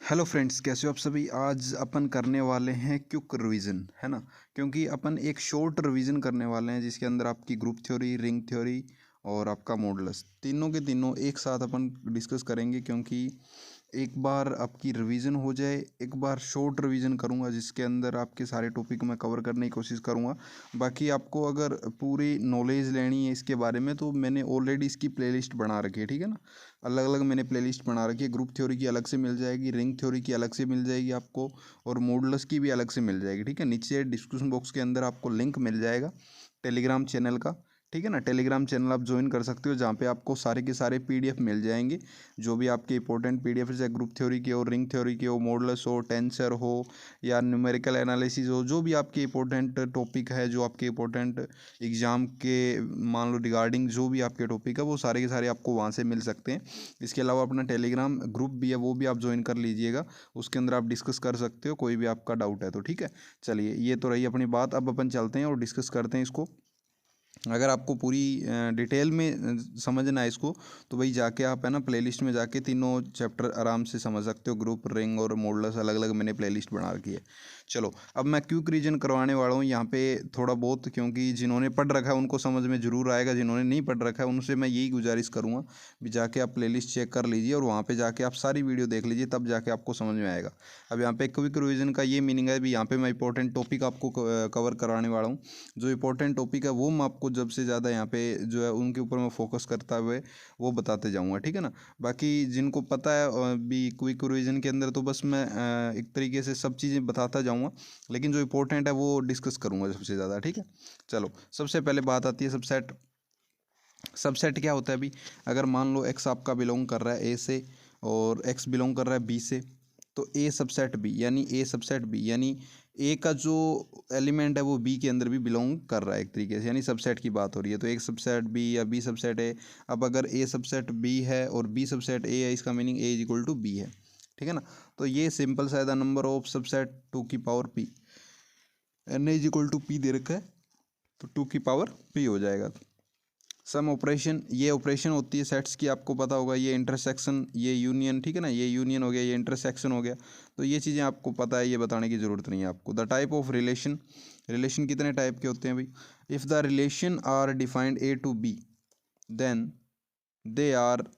Hello friends, कैसे हो आप सभी। आज अपन करने वाले हैं क्विक रिवीजन, है ना। क्योंकि अपन एक शॉर्ट रिवीजन करने वाले हैं जिसके अंदर आपकी ग्रुप थ्योरी, रिंग थ्योरी और आपका मॉडुलस तीनों के तीनों एक साथ अपन डिस्कस करेंगे। क्योंकि एक बार आपकी रिवीजन हो जाए, एक बार शॉर्ट रिवीजन करूंगा जिसके अंदर आपके सारे टॉपिक मैं कवर करने की कोशिश करूंगा। बाकी आपको अगर पूरी नॉलेज लेनी है इसके बारे में तो मैंने ऑलरेडी इसकी प्लेलिस्ट बना रखी है, ठीक है ना। अलग अलग मैंने प्लेलिस्ट बना रखी है। ग्रुप थ्योरी की अलग से मिल जाएगी, रिंग थ्योरी की अलग से मिल जाएगी आपको, और मॉडुलस की भी अलग से मिल जाएगी, ठीक है। नीचे डिस्क्रिप्शन बॉक्स के अंदर आपको लिंक मिल जाएगा टेलीग्राम चैनल का, ठीक है ना। टेलीग्राम चैनल आप ज्वाइन कर सकते हो जहाँ पे आपको सारे के सारे पीडीएफ मिल जाएंगे। जो भी आपके इंपॉर्टेंट पीडीएफ है, चाहे ग्रुप थ्योरी के हो, रिंग थ्योरी के हो, मॉडुलस हो, टेंसर हो या न्यूमेरिकल एनालिसिस हो, जो भी आपके इंपॉर्टेंट टॉपिक है, जो आपके इंपॉर्टेंट एग्ज़ाम के मान लो रिगार्डिंग जो भी आपके टॉपिक है, वो सारे के सारे आपको वहाँ से मिल सकते हैं। इसके अलावा अपना टेलीग्राम ग्रुप भी है, वो भी आप ज्वाइन कर लीजिएगा। उसके अंदर आप डिस्कस कर सकते हो कोई भी आपका डाउट है तो, ठीक है। चलिए, ये तो रही अपनी बात। अब अपन चलते हैं और डिस्कस करते हैं इसको। अगर आपको पूरी डिटेल में समझना है इसको तो भाई जाके आप है ना प्लेलिस्ट में जाके तीनों चैप्टर आराम से समझ सकते हो। ग्रुप, रिंग और मॉडुलस अलग अलग मैंने प्लेलिस्ट बना रखी है। चलो, अब मैं क्विक रीजन करवाने वाला हूँ यहाँ पे थोड़ा बहुत, क्योंकि जिन्होंने पढ़ रखा है उनको समझ में ज़रूर आएगा, जिन्होंने नहीं पढ़ रखा है उनसे मैं यही गुजारिश करूँगा भी जाके आप प्लेलिस्ट चेक कर लीजिए और वहाँ पे जाके आप सारी वीडियो देख लीजिए, तब जाके आपको समझ में आएगा। अब यहाँ पे क्विक रिवीजन का ये मीनिंग है भी यहाँ पे मैं इंपॉर्टेंट टॉपिक आपको कवर कराने वाला हूँ। जो इंपॉर्टेंट टॉपिक है वो मैं आपको जब से ज़्यादा यहाँ पे जो है उनके ऊपर मैं फोकस करता हुए वो बताते जाऊँगा, ठीक है ना। बाकी जिनको पता है भी क्विक रिवीजन के अंदर तो बस मैं एक तरीके से सब चीज़ें बताता जाऊँगा, लेकिन जो इंपॉर्टेंट है वो डिस्कस करूँगा सबसे ज़्यादा, ठीक है। चलो, सबसे पहले बात आती है सबसेट। सबसेट क्या होता है अभी, अगर मान लो एक्स आपका बिलोंग कर रहा है ए से और एक्स बिलोंग कर रहा है बी से, तो ए सबसेट बी यानी ए सबसेट बी यानी ए का जो एलिमेंट है वो बी के अंदर भी बिलोंग कर रहा है एक तरीके से, यानी सबसेट की बात हो रही है। तो एक सबसेट बी या बी सबसेट ए। अब अगर ए सबसेट बी है और बी सबसेट ए है, इसका meaning A is equal to B है, ठीक है ना। तो ये सिंपल सा है, the number of subset two की power P, N is equal to P दे रखा है तो टू की पावर पी हो जाएगा। सम ऑपरेशन, ये ऑपरेशन होती है सेट्स की, आपको पता होगा। ये इंटरसेक्शन, ये यूनियन, ठीक है ना। ये यूनियन हो गया, ये इंटरसेक्शन हो गया। तो ये चीज़ें आपको पता है, ये बताने की ज़रूरत नहीं है आपको। The type of relation, relation कितने टाइप के होते हैं भाई। If the relation are defined A to B then they are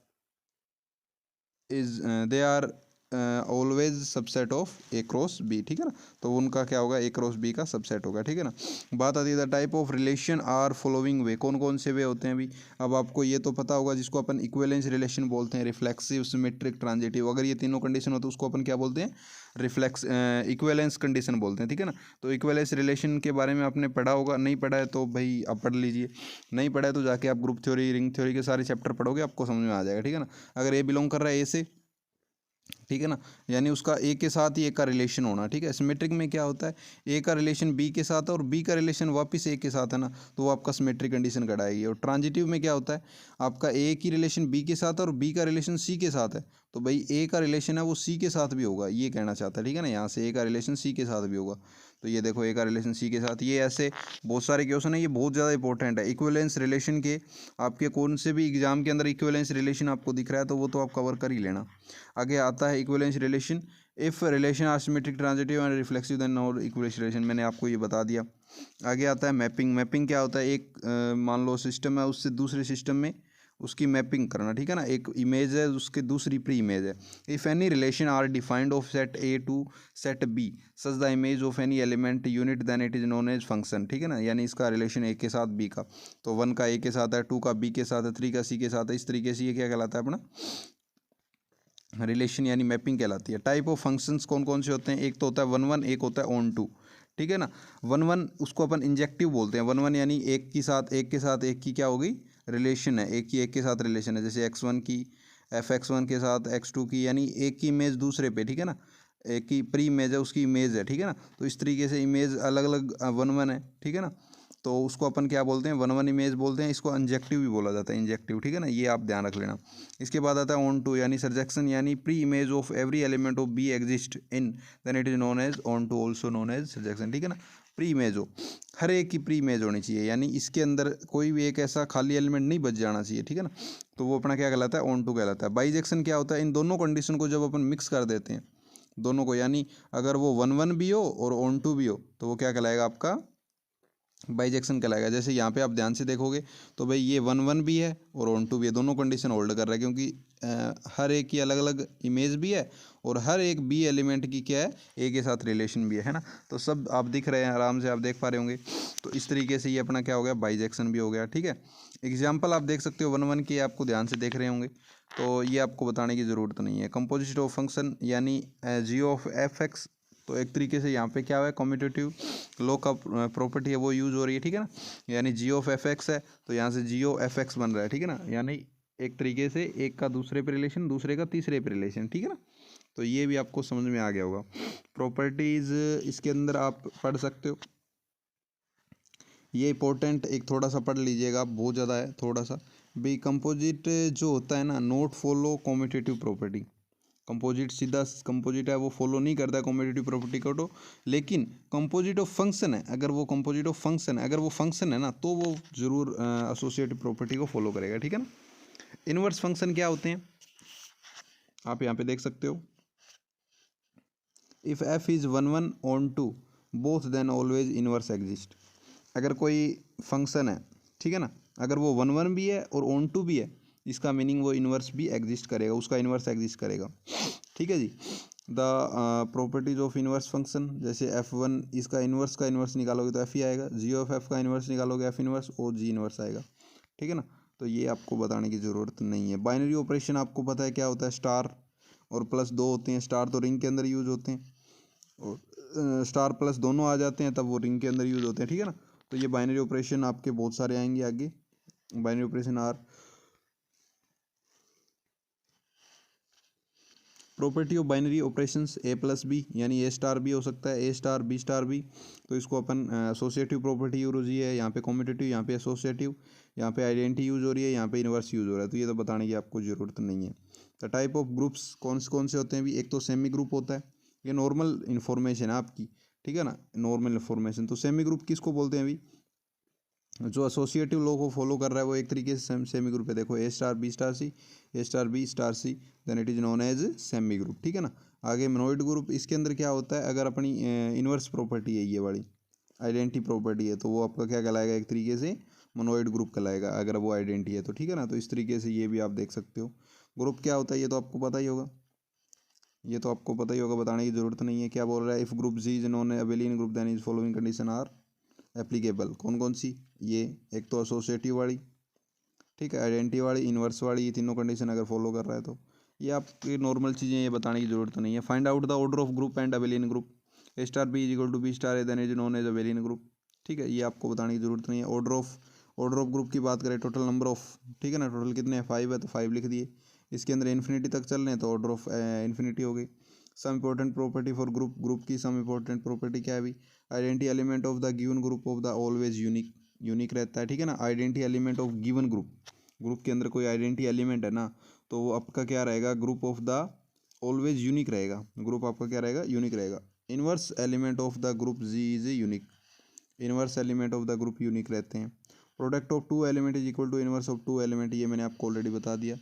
they are always subset of A cross B, ठीक है ना। तो उनका क्या होगा, ए क्रॉस बी का सबसेट होगा, ठीक है ना। बात आती है the type of relation are following way, कौन कौन से वे होते हैं अभी। अब आपको ये तो पता होगा जिसको अपन इक्विवेलेंस रिलेशन बोलते हैं, रिफ्लेक्सिव, सिमेट्रिक, ट्रांजिटिव। अगर ये तीनों कंडीशन हो तो उसको अपन क्या बोलते हैं, रिफ्लेक्स इक्विवेलेंस कंडीशन बोलते हैं, ठीक है ना। तो इक्विवेलेंस रिलेशन के बारे में आपने पढ़ा होगा, नहीं पढ़ा है तो भाई आप पढ़ लीजिए। नहीं पढ़ा है तो जाके आप ग्रुप थ्योरी, रिंग थ्योरी के सारे चैप्टर पढ़ोगे, आपको समझ में आ जाएगा, ठीक है ना। अगर ए बिलोंग कर रहा है ए से, ठीक है ना, यानी उसका ए के साथ ही ए का रिलेशन होना, ठीक है। सिमेट्रिक में क्या होता है, ए का रिलेशन बी के साथ है और बी का रिलेशन वापस ए के साथ है ना, तो वो आपका सिमेट्रिक कंडीशन कराएगी। और ट्रांजिटिव में क्या होता है, आपका ए की रिलेशन बी के साथ है और बी का रिलेशन सी के साथ है, तो भाई ए का रिलेशन है वो सी के साथ भी होगा, ये कहना चाहता है, ठीक है ना। यहाँ से ए का रिलेशन सी के साथ भी होगा, तो ये देखो ए का रिलेशन सी के साथ। ये ऐसे बहुत सारे क्वेश्चन है, ये बहुत ज़्यादा इंपॉर्टेंट है। इक्विवेलेंस रिलेशन के आपके कौन से भी एग्जाम के अंदर इक्विवेलेंस रिलेशन आपको दिख रहा है तो वो तो आप कवर कर ही लेना। आगे आता है equivalence relation. If relation asymmetric, transitive and reflexive then not equivalence relation, मैंने आपको ये बता दिया। आगे आता है मैपिंग। मैपिंग क्या होता है, एक मान लो सिस्टम है, उससे दूसरे सिस्टम में उसकी मैपिंग करना, ठीक है ना। एक इमेज है, उसके दूसरी प्री इमेज है। If any relation are defined of set A to set B such the image of any element unit then it is known as function, ठीक है ना। यानी इसका रिलेशन ए के साथ बी का, तो 1 का ए के साथ है, 2 का बी के साथ है, 3 का सी के साथ है। इस तरीके से ये क्या कहलाता है अपना रिलेशन, यानी मैपिंग कहलाती है। टाइप ऑफ फंक्शंस कौन कौन से होते हैं, एक तो होता है 1 1, एक होता है ऑन टू, ठीक है ना। 1 1 उसको अपन इंजेक्टिव बोलते हैं। 1 1 यानी एक की साथ एक के साथ एक की क्या होगी, रिलेशन है, एक की एक के साथ रिलेशन है। जैसे x1 की fx1 के साथ x2 की, यानी एक की इमेज दूसरे पे, ठीक है ना। एक की प्री इमेज है, उसकी इमेज है, ठीक है ना। तो इस तरीके से इमेज अलग अलग 1 1 है, ठीक है ना। तो उसको अपन क्या बोलते हैं, 1 1 इमेज बोलते हैं। इसको इंजेक्टिव भी बोला जाता है, इंजेक्टिव, ठीक है ना। ये आप ध्यान रख लेना। इसके बाद आता है ऑन टू, यानी सर्जेक्शन, यानी pre image of every element of B exist in then it is known as onto, also known as surjection, ठीक है ना। प्री इमेज हो, हर एक की प्री इमेज होनी चाहिए, यानी इसके अंदर कोई भी एक ऐसा खाली एलिमेंट नहीं बच जाना चाहिए, ठीक है ना। तो वो अपना क्या कहलाता है, ऑन टू कहलाता है। बाइजेक्शन क्या होता है, इन दोनों कंडीशन को जब अपन मिक्स कर देते हैं दोनों को, यानी अगर वो 1 1 भी हो और ऑन टू भी हो तो वो क्या कहलाएगा आपका बाइजेक्शन कहलाएगा। जैसे यहाँ पे आप ध्यान से देखोगे तो भाई ये 1 1 भी है और ऑन टू भी है, दोनों कंडीशन होल्ड कर रहा है, क्योंकि हर एक की अलग अलग इमेज भी है और हर एक बी एलिमेंट की क्या है ए के साथ रिलेशन भी है ना। तो सब आप दिख रहे हैं, आराम से आप देख पा रहे होंगे। तो इस तरीके से ये अपना क्या हो गया, बाइजेक्शन भी हो गया। ठीक है, एग्जाम्पल आप देख सकते हो 1 1 की, आपको ध्यान से देख रहे होंगे तो ये आपको बताने की ज़रूरत नहीं है। कंपोजिट ऑफ फंक्शन यानी जी ऑफ एफ एक्स, तो एक तरीके से यहाँ पे क्या है, कम्यूटेटिव लॉ का प्रॉपर्टी है वो यूज़ हो रही है। ठीक है ना, यानी जी ऑफ एफ एक्स है तो यहाँ से जी ओ एफ एक्स बन रहा है। ठीक है ना, यानी एक तरीके से एक का दूसरे पे रिलेशन, दूसरे का तीसरे पे रिलेशन। ठीक है ना, तो ये भी आपको समझ में आ गया होगा। प्रॉपर्टीज़ इसके अंदर आप पढ़ सकते हो, ये इंपॉर्टेंट एक थोड़ा सा पढ़ लीजिएगा आप, बहुत ज़्यादा है थोड़ा सा भी। कंपोजिट जो होता है ना, note follow commutative property. Composite सीधा कंपोजिट है वो फॉलो नहीं करता है कॉम्यूटेटिव प्रॉपर्टी को, तो लेकिन कंपोजिट ऑफ फंक्शन है, अगर वो कंपोजिट ऑफ फंक्शन है, अगर वो फंक्शन है ना तो वो जरूर एसोसिएटिव प्रॉपर्टी को फॉलो करेगा। ठीक है ना, इनवर्स फंक्शन क्या होते हैं आप यहाँ पे देख सकते हो। If F is 1 1 onto both then always inverse exist. अगर कोई फंक्शन है, ठीक है ना, अगर वो 1 1 भी है और ऑन टू भी है, इसका मीनिंग वो इनवर्स भी एग्जिस्ट करेगा, उसका इनवर्स एग्जिस्ट करेगा। ठीक है जी। The properties of inverse function, जैसे F1 इसका इनवर्स का इनवर्स निकालोगे तो एफ ही आएगा, जी ऑफ एफ का इनवर्स निकालोगे एफ इनवर्स और जी इनवर्स आएगा। ठीक है ना, तो ये आपको बताने की ज़रूरत नहीं है। बाइनरी ऑपरेशन आपको पता है क्या होता है, स्टार और प्लस दो होते हैं, स्टार तो रिंग के अंदर यूज होते हैं और स्टार प्लस दोनों आ जाते हैं तब वो रिंग के अंदर यूज होते हैं। ठीक है ना, तो ये बाइनरी ऑपरेशन आपके बहुत सारे आएंगे आगे। Binary operation are property of binary operations A plus B, यानी ए स्टार भी हो सकता है, ए स्टार बी स्टार भी, तो इसको अपन एसोसिएटिव प्रॉपर्टी यूज हो रही है, यहाँ पे कॉम्यूटेटिव, यहाँ पे एसोसिएटिव, यहाँ पे आइडेंटिटी यूज हो रही है, यहाँ पे इनवर्स यूज हो रहा है। तो ये तो बताने की आपको ज़रूरत नहीं है। द टाइप ऑफ ग्रुप्स कौन से होते हैं भी, एक तो सेमी ग्रुप होता है, ये नॉर्मल इन्फॉर्मेशन है आपकी। ठीक है ना, नॉर्मल इन्फॉर्मेशन। तो सेमी ग्रुप किसको बोलते हैं अभी, जो एसोसिएटिव लॉ को फॉलो कर रहा है वो एक तरीके से सेमी ग्रुप है। देखो A star B star C, A star B star C, then it is known as semi group. ठीक है ना, आगे मोनोइड ग्रुप, इसके अंदर क्या होता है, अगर अपनी इनवर्स प्रॉपर्टी है ये वाली आइडेंटिटी प्रॉपर्टी है तो वो आपका क्या कहलाएगा, एक तरीके से मोनोइड ग्रुप कहलाएगा, अगर वो आइडेंटिटी है तो। ठीक है ना, तो इस तरीके से ये भी आप देख सकते हो। ग्रुप क्या होता है ये तो आपको पता ही होगा, ये तो आपको पता ही होगा, बताने की जरूरत नहीं है। क्या बोल रहा है, if group G is non abelian group then is following condition are applicable. कौन कौन सी, ये एक तो एसोसिएटिव वाली, ठीक है, आइडेंटिटी वाली, इनवर्स वाली, ये तीनों कंडीशन अगर फॉलो कर रहा है तो ये आपकी नॉर्मल चीज़ें, ये बताने की जरूरत नहीं है। Find out the order of group and abelian group, A star B is equal to B star then is known as abelian group. ठीक है, ये आपको बताने की जरूरत नहीं है। ऑर्डर ऑफ ग्रुप की बात करें, टोटल नंबर ऑफ, ठीक है ना, टोटल कितने हैं, 5 है तो 5 लिख दिए। इसके अंदर इन्फिनिटी तक चल रहे हैं तो ऑर्डर ऑफ इन्फिनिटी हो गई। Some important property for group की सम इंपॉर्टेंट प्रॉपर्टी क्या है अभी, identity element of the given group of the always unique रहता है। ठीक है ना, identity element of given group के अंदर कोई आइडेंटिटी एलिमेंट है ना तो वो आपका क्या रहेगा, group of the always unique रहेगा, ग्रुप आपका क्या रहेगा, यूनिक रहेगा। Inverse element of the group G is unique, inverse element of the group unique रहते हैं। Product of two element is equal to inverse of two element, ये मैंने आपको ऑलरेडी बता दिया,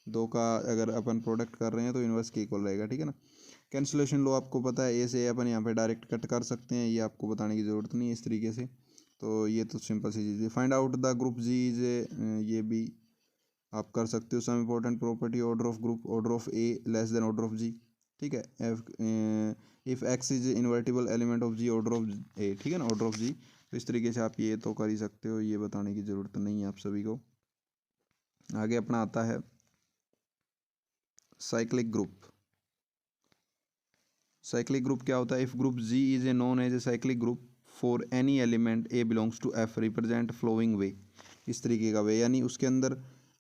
दो का अगर अपन प्रोडक्ट कर रहे हैं तो इनवर्स के इक्वल रहेगा। ठीक है ना, कैंसलेशन लो आपको पता है, ए से अपन यहाँ पे डायरेक्ट कट कर सकते हैं, ये आपको बताने की ज़रूरत नहीं है इस तरीके से। तो ये तो सिंपल सी चीज़ है। Find out the group G is, ये भी आप कर सकते हो। Some important property, order of group, order of A less than order of G. ठीक है, if X is invertible element of G, order of A. ठीक है ना, ऑर्डर ऑफ जी। तो इस तरीके से आप ये तो कर ही सकते हो, ये बताने की ज़रूरत नहीं है आप सभी को। आगे अपना आता है साइक्लिक ग्रुप। साइक्लिक ग्रुप क्या होता है, if group G is a known as a cyclic group for any element A belongs to F represent following way. इस तरीके का वे, यानी उसके अंदर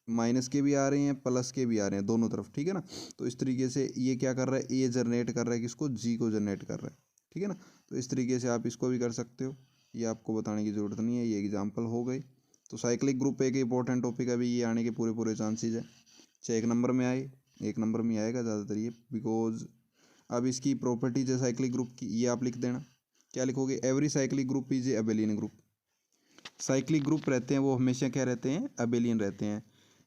माइनस के भी आ रहे हैं प्लस के भी आ रहे हैं दोनों तरफ। ठीक है ना, तो इस तरीके से ये क्या कर रहा है, ए जनरेट कर रहा है किसको, जी को जनरेट कर रहा है। ठीक है ना, तो इस तरीके से आप इसको भी कर सकते हो, ये आपको बताने की ज़रूरत नहीं है, ये एग्जाम्पल हो गई। तो साइक्लिक ग्रुप एक इंपॉर्टेंट टॉपिक है, अभी ये आने के पूरे पूरे चांसेज है, चाहे एक नंबर में आए, एक नंबर में आएगा ज़्यादातर ये, बिकॉज अब इसकी प्रॉपर्टीज है साइक्लिक ग्रुप की, ये आप लिख देना। क्या लिखोगे, every cyclic group is a abelian group. Cyclic group रहते हैं वो हमेशा क्या रहते हैं, अबेलियन रहते हैं।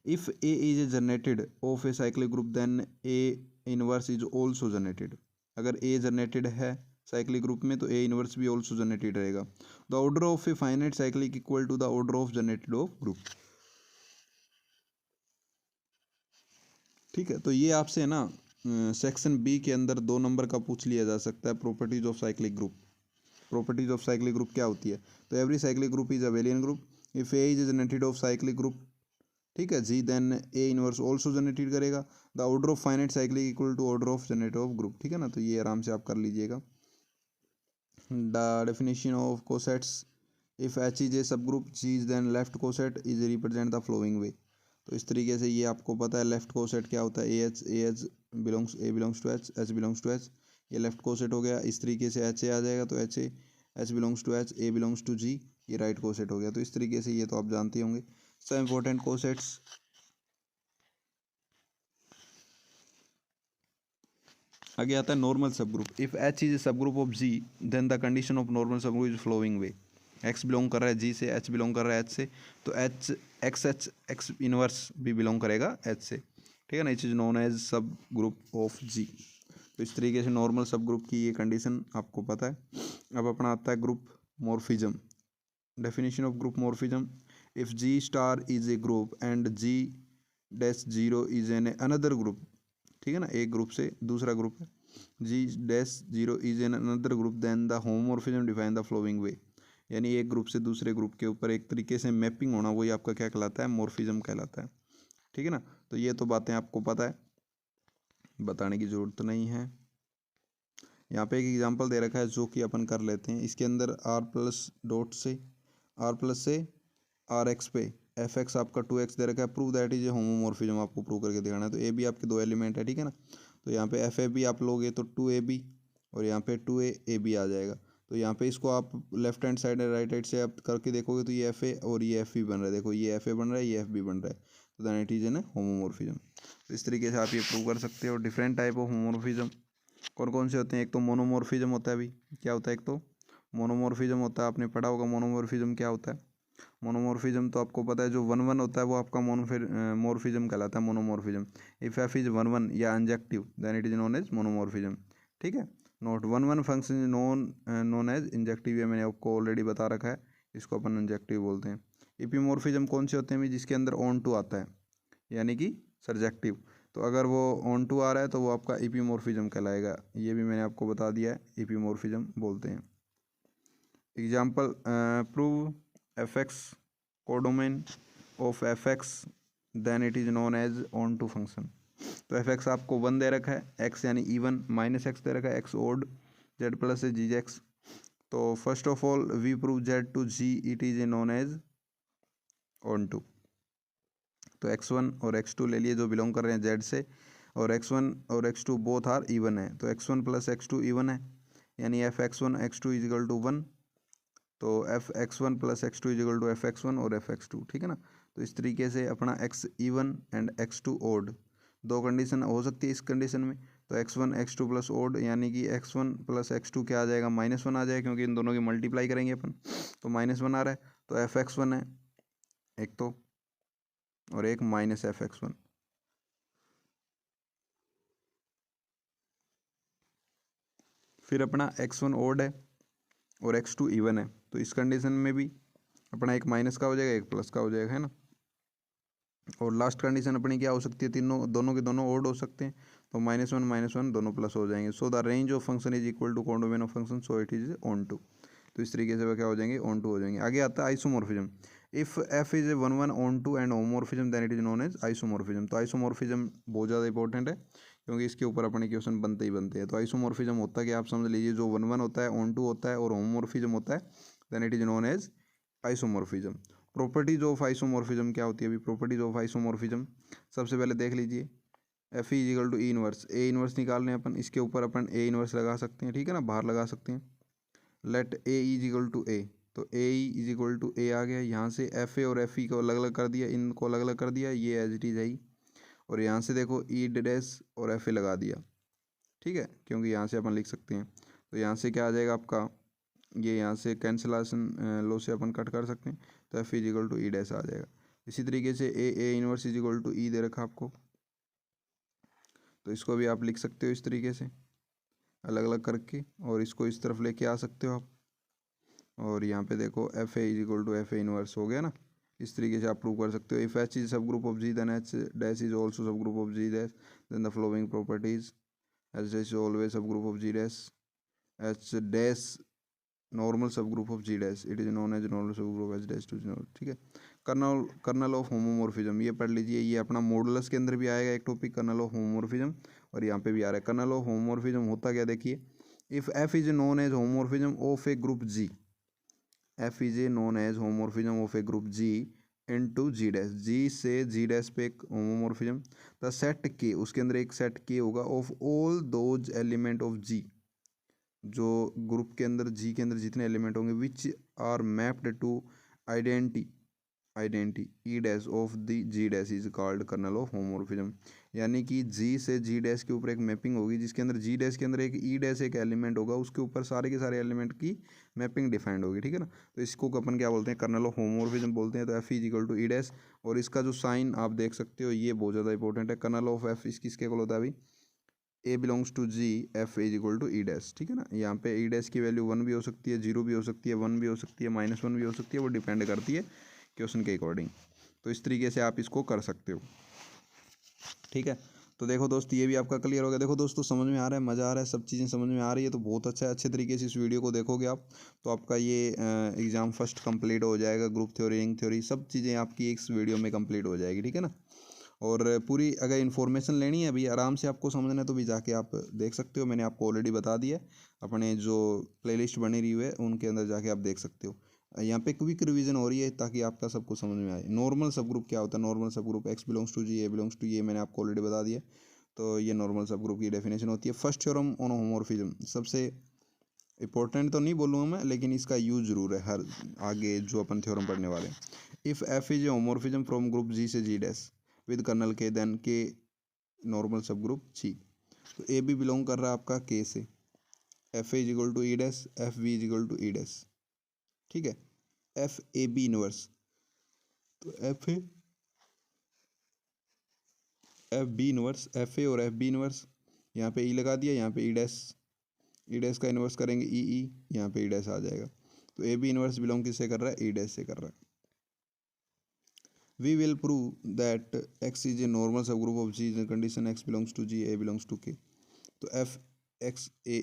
If A is generated of a cyclic group then A inverse is also generated. अगर ए जनरेटेड है साइक्लिक ग्रुप में तो ए इनवर्स भी ऑल्सो जनरेटेड रहेगा। The order of a finite cyclic equal to the order of generated of group. ठीक है, तो ये आपसे है ना सेक्शन बी के अंदर 2 नंबर का पूछ लिया जा सकता है, properties of cyclic group. Properties of cyclic group क्या होती है? तो every cyclic group is abelian group if A is generated of cyclic group, ठीक है जी, then A inverse also generated करेगा। The order of finite cyclic equal to order of generator of group, ठीक है ना, तो ये आराम से आप कर लीजिएगा। The definition of cosets, if H is a सब group G is then left coset is represent the following way. तो इस तरीके से ये आपको पता है लेफ्ट कोसेट क्या होता है, A H belongs, A belongs to H belongs to H, ये लेफ्ट कोसेट हो गया। इस तरीके से एच ए आ जाएगा तो H belongs to H, A belongs to G, ये राइट कोसेट हो गया। तो इस तरीके से ये तो आप जानते होंगे सब इंपॉर्टेंट कोसेट्स। आगे आता है नॉर्मल सब group. If H is a सब group of G then the condition of normal सब group is following way. X belong कर रहा है जी से, एच बिलोंग कर रहा है एच से, तो एक्स इनवर्स भी बिलोंग करेगा एच से, ठीक है ना, इट इज नोन एज सब ग्रुप ऑफ जी। तो इस तरीके से नॉर्मल सब ग्रुप की ये कंडीशन आपको पता है। अब अपना आता है group morphism. Definition of group morphism, if G star is a group and G dash zero is an another group, ठीक है ना, एक ग्रुप से दूसरा ग्रुप है, G dash zero is an another group then the homomorphism define the following way. यानी एक group से दूसरे ग्रुप के ऊपर एक तरीके से मैपिंग होना, वही आपका क्या कहलाता है, मॉर्फिज्म कहलाता है, ठीक है ना। तो ये तो बातें आपको पता है, बताने की ज़रूरत नहीं है। यहाँ पे एक एग्जांपल दे रखा है जो कि अपन कर लेते हैं। इसके अंदर आर प्लस डॉट से आर एक्स पे एफ एक्स आपका 2x दे रखा है, prove that is a homomorphism, आपको प्रूव करके दिखाना है। तो ए बी आपके 2 एलिमेंट है, ठीक है ना, तो यहाँ पे एफ ए बी आप लोगे तो 2ab और यहाँ पे 2a आ जाएगा। तो यहाँ पे इसको आप left hand side right hand से आप करके देखोगे तो ये एफ ए और ये एफ बी बन रहा है, देखो ये एफ ए बन रहा है, ये एफ बी बन रहा है, तो then it is an homomorphism. तो इस तरीके से आप ये प्रूव कर सकते हो। डिफरेंट टाइप ऑफ होमोमॉर्फिज्म कौन कौन से होते हैं? एक तो मोनोमॉर्फिज्म होता है, अभी क्या होता है, एक तो मोनोमॉर्फिज्म होता है, आपने पढ़ा होगा मोनोमॉर्फिज्म क्या होता है। मोनोमॉर्फिज्म तो आपको पता है, जो वन वन होता है वो आपका मोनोमॉर्फिज्म कहलाता है, monomorphism. If F is one one या injective then it is known as monomorphism, ठीक है। Note one one function is known as injective, ये मैंने आपको ऑलरेडी बता रखा है, इसको अपन इंजेक्टिव बोलते हैं। इपीमॉर्फिज्म कौन से होते हैं? जिसके अंदर ऑन टू आता है, यानी कि सर्जेक्टिव। तो अगर वो ऑन टू आ रहा है तो वो आपका इपीमॉर्फिज्म कहलाएगा, ये भी मैंने आपको बता दिया है, इपीमॉर्फिज्म बोलते हैं। Example, prove F X codomain of F X then it is known as onto function. तो एफ एक्स आपको 1 दे रखा है, एक्स यानी इवन, माइनस एक्स दे रखा है, एक्स ओड, जेड प्लस है जी एक्स। तो first of all we prove Z to G it is a known as onto. तो x1 और x2 ले लिए जो बिलोंग कर रहे हैं जेड से, और x1 और x2 बोथ आर इवन है, तो x1 प्लस x2 इवन है, यानी F x1 x2 is equal to 1। तो F x1 plus x2 is equal to F x1 और एफ x2, ठीक है ना। तो इस तरीके से अपना x even and x2 odd, दो कंडीशन हो सकती है इस कंडीशन में। तो x1 x2 प्लस ओड, यानी कि x1 प्लस x2 क्या आ जाएगा, -1 आ जाएगा, क्योंकि इन दोनों की मल्टीप्लाई करेंगे अपन, तो -1 आ रहा है। तो एफ x1 है एक तो, और एक माइनस एफ x1। फिर अपना x1 ओड है और x2 इवन है, तो इस कंडीशन में भी अपना एक माइनस का हो जाएगा, एक प्लस का हो जाएगा, है ना। और लास्ट कंडीशन अपनी क्या हो सकती है, तीनों दोनों के दोनों ओड हो सकते हैं, तो -1 दोनों प्लस हो जाएंगे। So the range of function is equal to codomain of function, so it is onto. तो इस तरीके से वह क्या हो जाएंगे, ऑन टू हो जाएंगे। आगे आता है isomorphism. If F is a one one onto and homomorphism then it is known as isomorphism. तो आइसोमॉर्फिज्म बहुत ज़्यादा इंपॉर्टेंट है, क्योंकि इसके ऊपर अपने क्वेश्चन बनते ही बनते हैं। तो आइसोमॉर्फिज्म होता है कि आप समझ लीजिए, जो वन वन होता है, ऑन टू होता है और होमोमॉर्फिज्म होता है, then it is known as isomorphism. Properties of isomorphism क्या होती है? अभी प्रॉपर्टीज ऑफ आइसोमॉर्फिज्म सबसे पहले देख लीजिए, F is equal to E inverse, A inverse निकालने अपन, इसके ऊपर अपन ए इनवर्स लगा सकते हैं, ठीक है ना, बाहर लगा सकते हैं। Let A is equal to A, तो A is equal to A आ गया, यहाँ से एफ ए और एफ ई को अलग अलग कर दिया, इनको अलग अलग कर दिया, ये एज इट इज है ही। और यहाँ से देखो ई डैश और एफ ए लगा दिया, ठीक है, क्योंकि यहाँ से अपन लिख सकते हैं। तो यहाँ से क्या आ जाएगा आपका, ये यहाँ से कैंसलेशन लो से अपन कट कर सकते हैं, तो F is equal to E dash आ जाएगा। इसी तरीके से A inverse is equal to E दे रखा आपको, तो इसको भी आप लिख सकते हो इस तरीके से। अलग अलग करके, और इसको इस तरफ लेके आ सकते हो आप। और यहाँ पे देखो F A is equal to F A inverse हो गया ना। इस तरीके से आप प्रूव कर सकते हो। If H is sub group of G then H dash is also sub group of G dash then the following properties H dash is always sub group of G dash H dash normal सब group of G dash it is known as normal सब group H dash to G. ठीक है। Colonel of homomorphism ये पढ़ लीजिए, ये अपना modulus के अंदर भी आएगा एक टॉपिक, कर्नल ऑफ होमोमॉर्फिज्म, और यहाँ पे भी आ रहा है। कर्नल ऑफ होमोमॉर्फिज्म होता क्या, देखिए, if F is known as homomorphism of a group G, F is a known as homomorphism of a group G into G dash, G से जी डैश पे एक होमोमॉर्फिज्म, द सेट के, उसके अंदर एक सेट के होगा of all those element of G, जो ग्रुप के अंदर जी के अंदर जितने एलिमेंट होंगे which are mapped to identity E dash of the G dash is called kernel of homomorphism. यानी कि जी से जी डैश के ऊपर एक मैपिंग होगी जिसके अंदर जी डैश के अंदर एक ई डैश एक एलिमेंट होगा, उसके ऊपर सारे के सारे एलिमेंट की मैपिंग डिफाइंड होगी। ठीक है ना। तो इसको अपन क्या बोलते हैं, कर्नल ऑफ होमोमॉर्फिज्म बोलते हैं। तो F is equal to E dash, और इसका जो साइन आप देख सकते हो ये बहुत ज़्यादा इंपॉर्टेंट है। कर्नल ऑफ एफ इस किसके को होता है अभी, A belongs to G, F is equal to E dash. ठीक है ना। यहाँ पे ई डैश की वैल्यू 1 भी हो सकती है, 0 भी हो सकती है, 1 भी हो सकती है, -1 भी हो सकती है, वो डिपेंड करती है क्वेश्चन के अकॉर्डिंग। तो इस तरीके से आप इसको कर सकते हो। ठीक है। तो देखो दोस्त, ये भी आपका क्लियर हो गया। देखो दोस्तों, समझ में आ रहा है, मज़ा आ रहा है, सब चीज़ें समझ में आ रही है तो बहुत अच्छा है। अच्छे तरीके से इस वीडियो को देखोगे आप तो आपका ये एग्ज़ाम फर्स्ट कंप्लीट हो जाएगा। ग्रुप थ्योरी, रिंग थ्योरी, सब चीज़ें आपकी इस वीडियो में कंप्लीट हो जाएगी। ठीक है ना। और पूरी अगर इन्फॉर्मेशन लेनी है अभी आराम से आपको समझना है तो भी जाके आप देख सकते हो। मैंने आपको ऑलरेडी बता दिया है, अपने जो प्लेलिस्ट बनी रही है उनके अंदर जाके आप देख सकते हो। यहाँ पे क्विक रिवीजन हो रही है ताकि आपका सब कुछ समझ में आए। नॉर्मल सब ग्रुप क्या होता है, नॉर्मल सब group X belongs to G, A belongs to, ये मैंने आपको ऑलरेडी बता दिया। तो ये नॉर्मल सब ग्रुप की डेफिनेशन होती है। फर्स्ट थ्योरम ऑन होमोमॉर्फिज्म सबसे इंपॉर्टेंट तो नहीं बोलूँगा मैं, लेकिन इसका यूज जरूर है हर आगे जो अपन थ्योरम पढ़ने वाले हैं। If F is a homomorphism from group G से G dash with kernel K then K normal सब ग्रुप जी। तो ए बी बिलोंग कर रहा है आपका के से, F A is equal to E dash, F B is equal to E dash. ठीक है। एफ ए बी इनवर्स, तो F B inverse, F A और एफ बी इनवर्स, यहाँ पे ई लगा दिया, यहाँ पे ई डैश का इनवर्स करेंगे ई, यहाँ पे ई डैश आ जाएगा। तो ए बी इनवर्स बिलोंग किससे कर रहा है, ई डैश से कर रहा है। We will prove that X is a normal subgroup of G in the condition X belongs to G, A belongs to K. तो एफ एक्स ए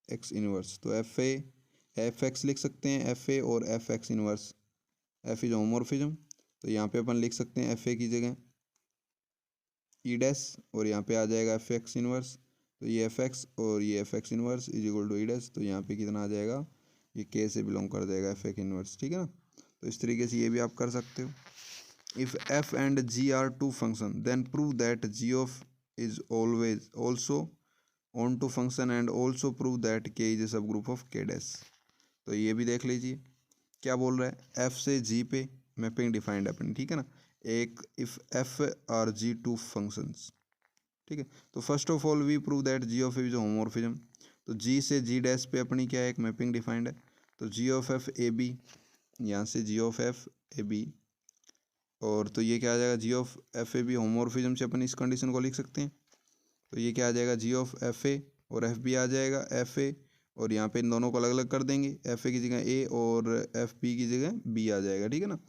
एक्स इनवर्स, तो एफ ए एफ एक्स लिख सकते हैं, F A और F X inverse, F is homomorphism. तो यहाँ पे अपन लिख सकते हैं एफ ए की जगह ई डैश, और यहाँ पे आ जाएगा एफ एक्स इनवर्स। तो ये एफ एक्स और ये F X inverse is equal to E dash, तो यहाँ पे कितना आ जाएगा, ये के से बिलोंग कर जाएगा एफ एक्स इनवर्स। ठीक है ना। तो इस तरीके से ये भी आप कर सकते हो। If f and g are two functions, then prove that g of is always also on to function and also prove that k is a subgroup of k dash। तो ये भी देख लीजिए क्या बोल रहा है, f से g पे मैपिंग डिफाइंड अपनी। ठीक है ना। एक if f or g two functions. ठीक है। तो first of all we prove that g of is homomorphism. तो g से g डैश पे अपनी क्या है, एक मैपिंग डिफाइंड है। तो g of f A B, यहाँ से g of f A B, और तो ये क्या आ जाएगा, G of F A B homomorphism से अपन इस कंडीशन को लिख सकते हैं। तो ये क्या आ जाएगा, जी ऑफ एफ ए और एफ बी आ जाएगा, एफ ए और यहाँ पे इन दोनों को अलग अलग कर देंगे, एफ ए की जगह ए और एफ बी की जगह बी आ जाएगा। ठीक है ना।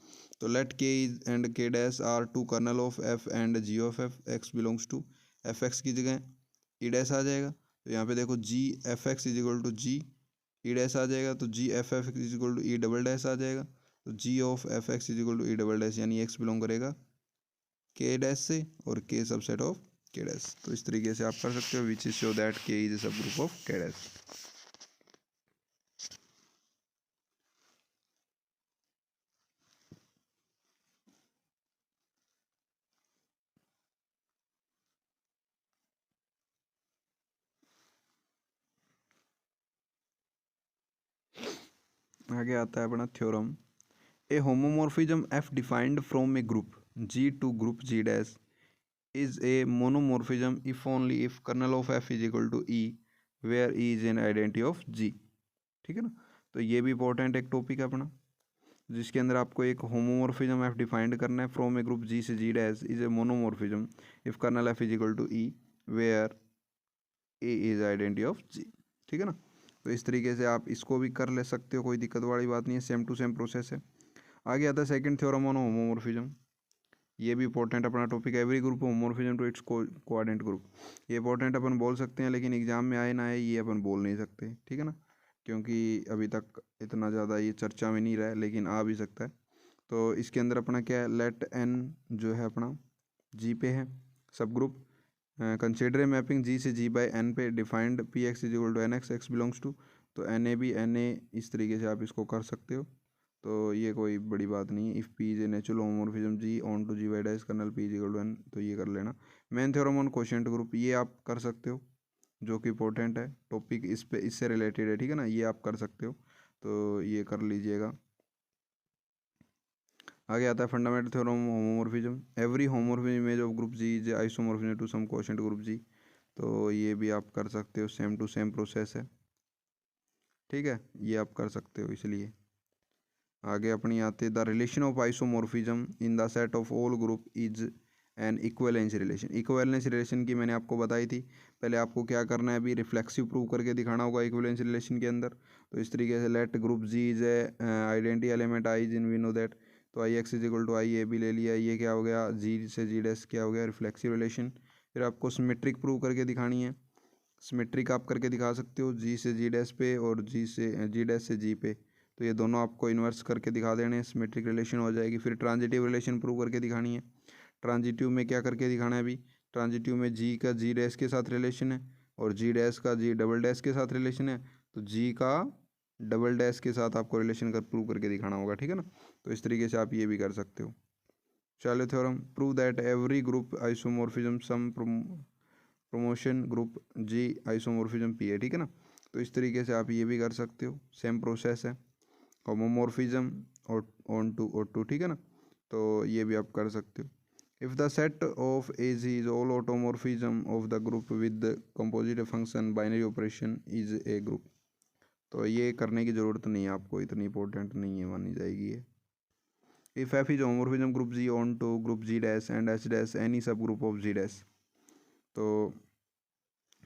तो let K is and K dash are two kernel of F and G of F X belongs to, F X की जगह ई डैश आ जाएगा। तो यहाँ पे देखो G F X is equal to G E dash आ जाएगा, तो G F F is equal to E double dash आ जाएगा। तो G of F X is equal to E double dash, यानी एक्स बिलोंग करेगा के डैश से और के सबसेट ऑफ के डैश। तो इस तरीके से आप कर सकते हो, which is show that K is a सब ग्रुप ऑफ के डैश। आगे आता है अपना theorem, a homomorphism F defined from a group G to group G dash is a monomorphism if only if kernel of f is equal to e where e is an identity of g। ठीक है ना। तो ये भी important एक topic है अपना, जिसके अंदर आपको एक होमोमॉर्फिज्म एफ डिफाइंड करना है फ्रॉम ए ग्रुप जी से G dash is a monomorphism if kernel F is equal to E where A is identity of G. ठीक है ना। तो इस तरीके से आप इसको भी कर ले सकते हो, कोई दिक्कत वाली बात नहीं है, सेम टू सेम प्रोसेस है। आगे आता है सेकंड थ्योरम ऑन होमोमॉर्फिज्म। ये भी इंपॉर्टेंट अपना टॉपिक है। Every group homomorphism to its coordinate group. ये इंपॉर्टेंट अपन बोल सकते हैं, लेकिन एग्जाम में आए ना आए ये अपन बोल नहीं सकते, ठीक है ना, क्योंकि अभी तक इतना ज़्यादा ये चर्चा में नहीं रहा है, लेकिन आ भी सकता है। तो इसके अंदर अपना क्या है, लेट एन जो है अपना जी पे है सब ग्रुप, कंसिडर मैपिंग जी से जी बाई एन पे, defined P X is equal to N X, X belongs to, तो N A B N A, इस तरीके से आप इसको कर सकते हो। तो ये कोई बड़ी बात नहीं है। If P is a natural homomorphism G onto G Y dash kernel P is equal to N, तो ये कर लेना। Main theorem on quotient group, ये आप कर सकते हो, जो कि इंपॉर्टेंट है टॉपिक, इस पे इससे रिलेटेड है, ठीक है ना, ये आप कर सकते हो, तो ये कर लीजिएगा। आगे आता है fundamental theorem homomorphism. Every homomorphism image of group G is isomorphism to some quotient group G, तो ये भी आप कर सकते हो, सेम टू सेम प्रोसेस है, ठीक है, ये आप कर सकते हो। इसलिए आगे अपनी आते, the relation of isomorphism in the set of all group is an equivalence relation. Equivalence relation की मैंने आपको बताई थी। पहले आपको क्या करना है, अभी रिफ्लेक्सिव प्रूव करके दिखाना होगा इक्विवेलेंस रिलेशन के अंदर। तो इस तरीके से let group G is a identity element I in we know that, तो I X is equal to I A B ले लिया, ये क्या हो गया, जी से जी डैश क्या हो गया, रिफ्लेक्सिव रिलेशन। फिर आपको सिमेट्रिक प्रूव करके दिखानी है। सिमेट्रिक आप करके दिखा सकते हो जी से जी डैश पे और जी से जी डैश से जी पे, तो ये दोनों आपको इन्वर्स करके दिखा देने, सिमेट्रिक रिलेशन हो जाएगी। फिर ट्रांजिटिव रिलेशन प्रूव करके दिखानी है। ट्रांजिटिव में क्या करके दिखाना है अभी, ट्रांजिटिव में जी का जी डैश के साथ रिलेशन है और जी डैश का जी डबल डैश के साथ रिलेशन है, तो जी का डबल डैश के साथ आपको रिलेशन कर प्रूव करके दिखाना होगा, ठीक है ना। तो इस तरीके से आप ये भी कर सकते हो। चलो theorem, prove that every group isomorphism some promotion group G isomorphism P है, ठीक है ना। तो इस तरीके से आप ये भी कर सकते हो, सेम प्रोसेस है। होमोमॉर्फिज्म और ऑन टू और टू, ठीक है ना, तो ये भी आप कर सकते हो। If the set of as is all automorphism of the group with composite function binary operation is a group, तो ये करने की ज़रूरत नहीं है आपको, इतनी इंपॉर्टेंट नहीं है, मानी जाएगी ये। If F is homomorphism group G onto group G dash and H dash any सब ग्रुप ऑफ जी डैश, तो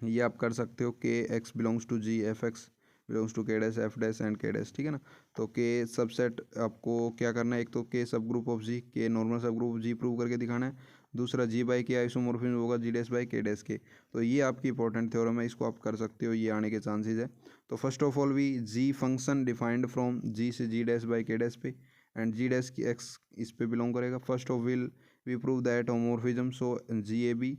ये आप कर सकते हो, K X belongs to G, F X belongs to K dash F dash and K dash, ठीक है ना। तो के सबसेट आपको क्या करना है, एक तो के सब ग्रुप ऑफ जी, के नॉर्मल सब ग्रुप जी प्रूव करके दिखाना है। दूसरा जी बाई के आइसोमॉर्फिज्म होगा जी डैश बाई के डैश के, तो ये आपकी इंपॉर्टेंट थ्योरम है, इसको आप कर सकते हो, ये आने के चांसेस है। तो first of all we G function defined from G से G dash by K dash पे एंड जी डैश की एक्स इस पे बिलोंग करेगा। First of will we prove that homomorphism, so G A B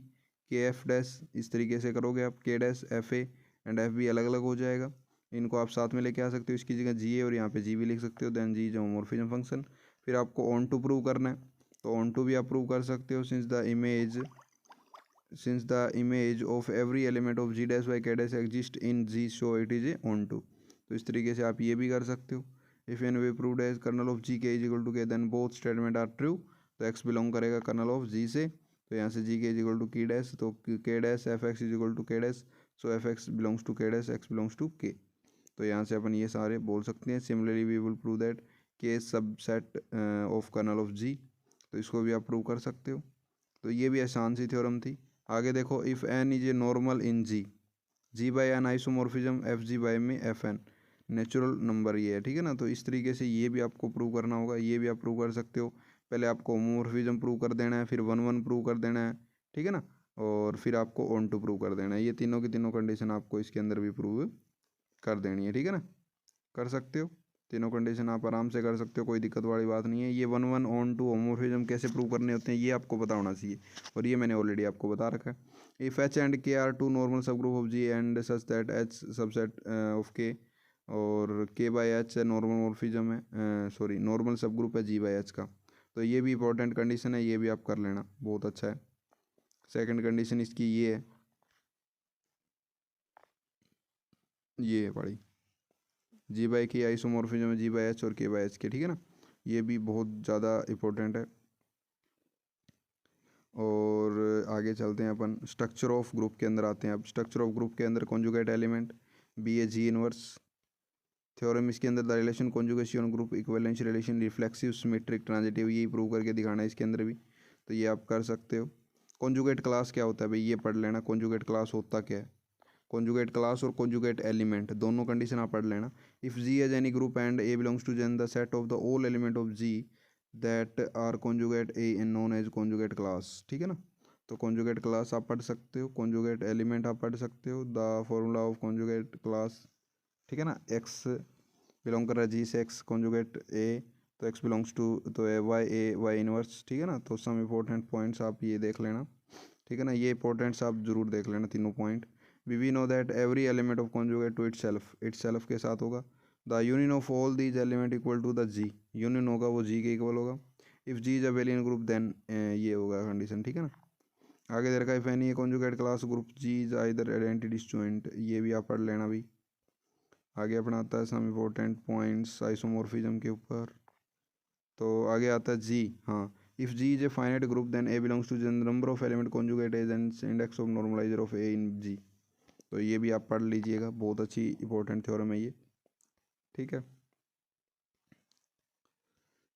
K F dash, इस तरीके से करोगे आप, K dash F A and F B अलग अलग हो जाएगा, इनको आप साथ में लेके आ सकते हो, इसकी जगह जी ए और यहाँ पे जी भी लिख सकते हो, then G is homomorphism function. फिर आपको ऑन टू प्रूव करना है, तो ऑन टू भी आप प्रूव कर सकते हो, since the image of every element of G dash by K dash exist in G, so it is a onto, तो इस तरीके से आप ये भी कर सकते हो। If N we proved as kernel of G K is equal to K, then both statement are true, तो एक्स बिलोंग करेगा कर्नल ऑफ जी से, तो यहाँ से G K is equal to K dash, तो K dash F X is equal to K dash, so F X belongs to K dash, X belongs to K, तो यहाँ से अपन ये सारे बोल सकते हैं। Similarly we will prove that K subset of kernel of G, तो इसको भी आप प्रूव कर सकते हो। तो ये भी आसान सी थ्योरम थी। आगे देखो, if N is a normal in G, G by N isomorphism F G by में एफ एन नेचुरल नंबर ये है, ठीक है ना। तो इस तरीके से ये भी आपको प्रूव करना होगा, ये भी आप प्रूव कर सकते हो। पहले आपको होमोमॉर्फिज्म प्रूव कर देना है, फिर वन वन प्रूव कर देना है, ठीक है ना, और फिर आपको ऑन टू प्रूव कर देना है। ये तीनों की तीनों कंडीशन आपको इसके अंदर भी प्रूव कर देनी है, ठीक है ना, कर सकते हो। तीनों कंडीशन आप आराम से कर सकते हो, कोई दिक्कत वाली बात नहीं है। ये one one onto homomorphism कैसे प्रूव करने होते हैं ये आपको पता होना चाहिए, और ये मैंने ऑलरेडी आपको बता रखा है। If H and K are two normal सब group of G and such that H subset of K, और K by H normal morphism है, सॉरी नॉर्मल सब ग्रुप है जी बाई एच का, तो ये भी इंपॉर्टेंट कंडीशन है, ये भी आप कर लेना, बहुत अच्छा है। सेकंड कंडीशन इसकी ये है, ये है पढ़ी, जी बाई के आइसोमॉर्फिज्म है जी बाई एच और के बाई एच के, ठीक है ना, ये भी बहुत ज़्यादा इंपॉर्टेंट है। और आगे चलते हैं अपन, स्ट्रक्चर ऑफ ग्रुप के अंदर आते हैं। अब स्ट्रक्चर ऑफ ग्रुप के अंदर कॉन्जुगेट एलिमेंट बी ए जी इनवर्स थ्योरम, इसके अंदर the relation conjugation group equivalence relation reflexive symmetric transitive, यही प्रूव करके दिखाना है इसके अंदर भी, तो ये आप कर सकते हो। कॉन्जुगेट क्लास क्या होता है भाई, ये पढ़ लेना, कॉन्जुगेट क्लास होता क्या है। कॉन्जुगेट क्लास और कॉन्जुगेट एलिमेंट दोनों कंडीशन आप पढ़ लेना। If G as any group and A belongs to G the set of the all element of G that are conjugate A in known as conjugate class, ठीक है ना। तो conjugate class आप पढ़ सकते हो, कॉन्जुगेट एलिमेंट आप पढ़ सकते हो, the formula of conjugate class, ठीक है ना। एक्स बिलोंग कर रहा है जी से एक्स कॉन्जुगेट ए, तो एक्स बिलोंग्स टू तो ए वाई इनवर्स, ठीक है ना। तो सम इम्पोर्टेंट पॉइंट्स आप ये देख लेना, ठीक है ना। ये इंपॉर्टेंट्स आप जरूर देख लेना तीनों point. We know that every element of conjugate to itself के साथ होगा। The union of all these element equal to the G, union होगा वो जी के इक्वल होगा। If G is abelian group then ये होगा कंडीशन, ठीक है ना। आगे दे रखा है if any conjugate class group G is either identity disjoint, ये भी आप पढ़ लेना भी। आगे अपना आता है सम इम्पोर्टेंट पॉइंट्स आइसोमॉर्फिज्म के ऊपर। तो आगे आता है जी, हाँ, if G is a finite group then A belongs to the number of element conjugate as an index of normalizer of A in G. तो ये भी आप पढ़ लीजिएगा, बहुत अच्छी इंपॉर्टेंट थ्योरम है ये, ठीक है।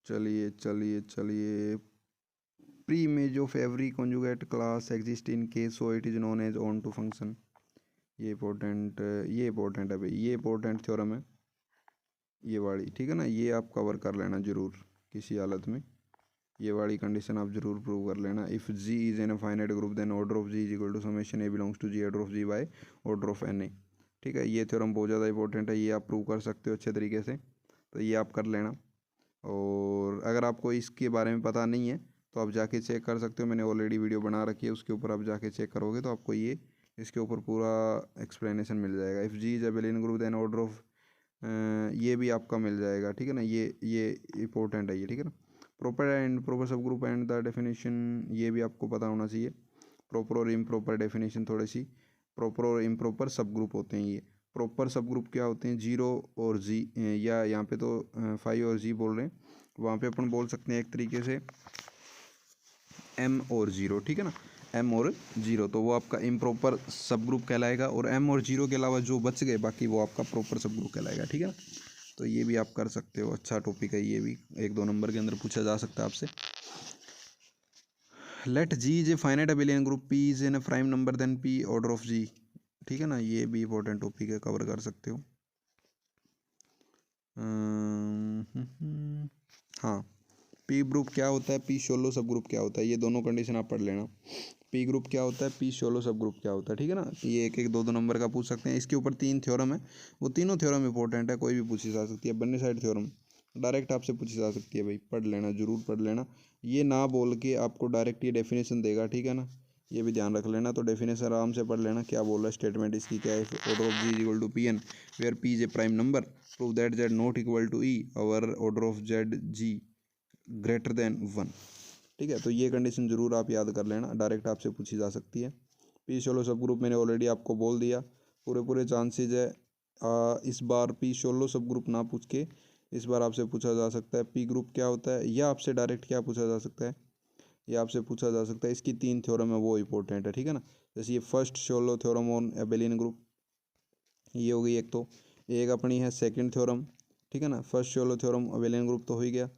चलिए चलिए चलिए, pre image of every conjugate class exist in case so it is known as onto function. ये इंपॉर्टेंट है भाई, ये इंपॉर्टेंट थ्योरम है ये वाली, ठीक है ना। ये आप कवर कर लेना जरूर किसी हालत में, ये वाली कंडीशन आप जरूर प्रूव कर लेना। If G is an a finite group then order of G is equal to summation A belongs to G order of G by order of N A, ठीक है। ये थ्योरम बहुत ज़्यादा इंपॉर्टेंट है, ये आप प्रूव कर सकते हो अच्छे तरीके से, तो ये आप कर लेना। और अगर आपको इसके बारे में पता नहीं है तो आप जाके चेक कर सकते हो, मैंने ऑलरेडी वीडियो बना रखी है, उसके ऊपर आप जाके चेक करोगे तो आपको ये इसके ऊपर पूरा एक्सप्लेनेशन मिल जाएगा। If G is abelian group then order of, ये भी आपका मिल जाएगा, ठीक है ना। ये इंपॉर्टेंट है ये, ठीक है ना। प्रॉपर एंड प्रॉपर सब ग्रुप एंड द डेफिनेशन, ये भी आपको पता होना चाहिए। प्रॉपर और इम्प्रॉपर डेफिनेशन थोड़ी सी, प्रॉपर और इम्प्रॉपर सब ग्रुप होते हैं ये। प्रॉपर सब ग्रुप क्या होते हैं, जीरो और जी, या यहाँ पे तो 5 और जी बोल रहे हैं, वहाँ पे अपन बोल सकते हैं एक तरीके से एम और जीरो, ठीक है ना, एम और जीरो, तो वो आपका इम्प्रॉपर सब ग्रुप कहलाएगा। और एम और जीरो के अलावा जो बच गए बाकी वो आपका प्रॉपर सब ग्रुप कहलाएगा, ठीक है ना। तो ये भी आप कर सकते हो, अच्छा टॉपिक है ये भी, 1-2 नंबर के अंदर पूछा जा सकता है आपसे। Let G is a finite abelian group, P is an prime number then P order of G, ठीक है ना। ये भी इंपॉर्टेंट टॉपिक है, कवर कर सकते हो। हाँ, पी ग्रुप क्या होता है, पी शोलो सब ग्रुप क्या होता है, ये दोनों कंडीशन आप पढ़ लेना। पी ग्रुप क्या होता है, पी शोलो सब ग्रुप क्या होता है, ठीक है ना। ये 1-1, 2-2 नंबर का पूछ सकते हैं। इसके ऊपर 3 थ्योरम है, वो तीनों थ्योरम इंपॉर्टेंट है, कोई भी पूछी जा सकती है। बन्ने साइड थ्योरम डायरेक्ट आपसे पूछी जा सकती है भाई, पढ़ लेना, जरूर पढ़ लेना। ये ना बोल के आपको डायरेक्ट ये डेफिनेशन देगा, ठीक है ना, ये भी ध्यान रख लेना। तो डेफिनेशन आराम से पढ़ लेना, क्या बोल रहा है स्टेटमेंट इसकी क्या है। Order of G is equal to P N where P is a prime number, prove that Z not equal to E और order of Z G greater than 1, ठीक है। तो ये कंडीशन जरूर आप याद कर लेना, डायरेक्ट आपसे पूछी जा सकती है। पी शोलो सब ग्रुप मैंने ऑलरेडी आपको बोल दिया, पूरे चांसेज है इस बार पी शोलो सब ग्रुप ना पूछ के इस बार आपसे पूछा जा सकता है पी ग्रुप क्या होता है, या आपसे डायरेक्ट क्या पूछा जा सकता है, या आपसे पूछा जा सकता है इसकी 3 थ्योरम है वो इंपॉर्टेंट है, ठीक है ना। जैसे ये first शोलो theorem on Abelian group, ये हो गई एक, तो एक अपनी है सेकंड थ्योरम, ठीक है ना। फर्स्ट शोलो थ्योरम एबेलियन ग्रुप तो हो ही गया,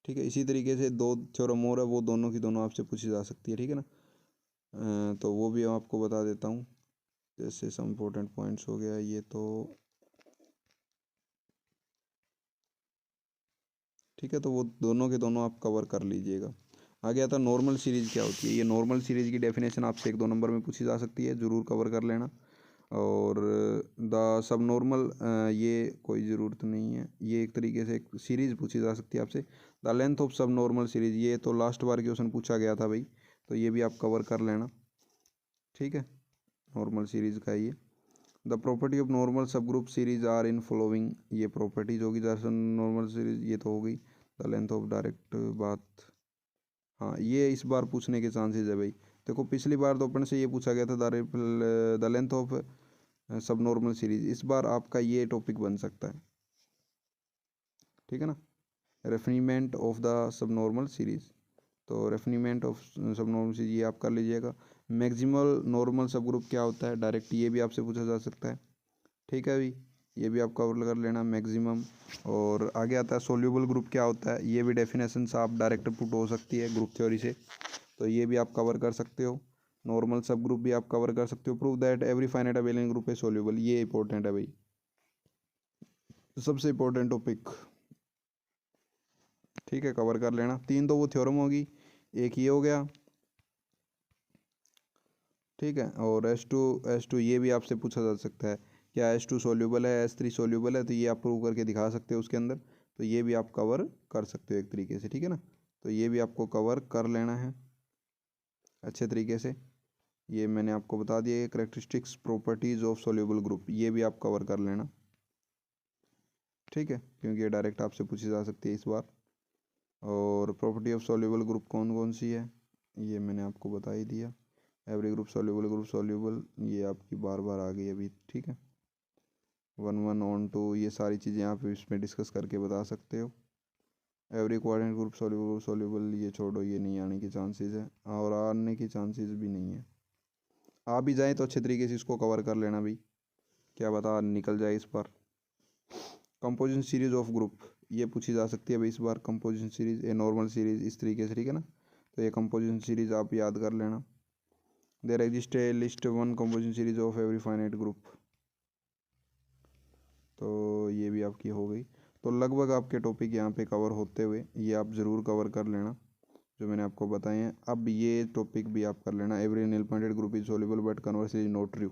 ठीक है। इसी तरीके से 2 थ्योरम और है, वो दोनों की दोनों आपसे पूछी जा सकती है, ठीक है ना। तो वो भी मैं आपको बता देता हूँ, जैसे सम इम्पोर्टेंट पॉइंट्स हो गया ये तो, ठीक है। तो वो दोनों के दोनों आप कवर कर लीजिएगा। आगे आता नॉर्मल सीरीज़ क्या होती है, ये नॉर्मल सीरीज़ की डेफिनेशन आपसे 1-2 नंबर में पूछी जा सकती है, ज़रूर कवर कर लेना। और द सब नॉर्मल, ये कोई ज़रूरत नहीं है, ये एक तरीके से एक सीरीज़ पूछी जा सकती है आपसे। The length of sub normal series, ये तो लास्ट बार क्वेश्चन पूछा गया था भाई, तो ये भी आप कवर कर लेना, ठीक है। नॉर्मल सीरीज़ का ये द प्रॉपर्टी ऑफ नॉर्मल सब group series are in following, ये प्रॉपर्टीज होगी दरअसल नॉर्मल सीरीज, ये तो हो गई। द लेंथ ऑफ डायरेक्ट बात, हाँ ये इस बार पूछने के चांसेस है भाई। देखो पिछली बार तो अपन से ये पूछा गया था the length of sub normal series, इस बार आपका ये टॉपिक बन सकता है, ठीक है ना। Refinement of the sub normal series, तो refinement of sub normal series ये आप कर लीजिएगा। मैक्सिमल नॉर्मल सब ग्रुप क्या होता है, डायरेक्ट ये भी आपसे पूछा जा सकता है, ठीक है अभी, ये भी आप कवर कर लेना मैक्सिमम। और आगे आता है सोल्यूबल ग्रुप क्या होता है, ये भी डेफिनेशन आप डायरेक्ट पुट हो सकती है ग्रुप थ्योरी से, तो ये भी आप कवर कर सकते हो। नॉर्मल सब ग्रुप भी आप कवर कर सकते हो। Prove that every finite abelian group है सोल्यूबल, ये इंपॉर्टेंट है भाई, सबसे इंपॉर्टेंट टॉपिक। ठीक है, कवर कर लेना। 3 तो वो थ्योरम होगी, एक ये हो गया। ठीक है, और एस टू ये भी आपसे पूछा जा सकता है, क्या H2 सोल्यूबल है, H3 सोल्यूबल है, तो ये आप प्रूव करके दिखा सकते हो उसके अंदर। तो ये भी आप कवर कर सकते हो एक तरीके से, ठीक है ना। तो ये भी आपको कवर कर लेना है अच्छे तरीके से। ये मैंने आपको बता दिया, characteristics properties of soluble group, ये भी आप कवर कर लेना। ठीक है, क्योंकि ये डायरेक्ट आपसे पूछी जा सकती है इस बार। और प्रॉपर्टी ऑफ सोल्यूबल ग्रुप कौन कौन सी है, ये मैंने आपको बता ही दिया। एवरी ग्रुप सोल्यूबल, ये आपकी बार बार आ गई अभी। ठीक है, 1 1 ऑन 2, ये सारी चीज़ें आप इसमें डिस्कस करके बता सकते हो। एवरी कोऑर्डिनेट ग्रुप सोल्यूबल, ये छोड़ो, ये नहीं आने की चांसेस है, और आने की चांसेस भी नहीं है। आ भी जाए तो अच्छे तरीके से इसको कवर कर लेना भाई, क्या बता निकल जाए इस बार। कंपोजिशन सीरीज ऑफ ग्रुप, ये पूछी जा सकती है भाई इस बार। Composition series, a normal series, इस तरीके से, ठीक है ना। तो ये कंपोजिशन सीरीज आप याद कर लेना। देयर एग्जिस्ट ए लिस्ट 1 composition series of every finite group, तो ये भी आपकी हो गई। तो लगभग आपके टॉपिक यहाँ पे कवर होते हुए, ये आप ज़रूर कवर कर लेना जो मैंने आपको बताए हैं। अब ये टॉपिक भी आप कर लेना, every nilpotent group is soluble but converse is not true,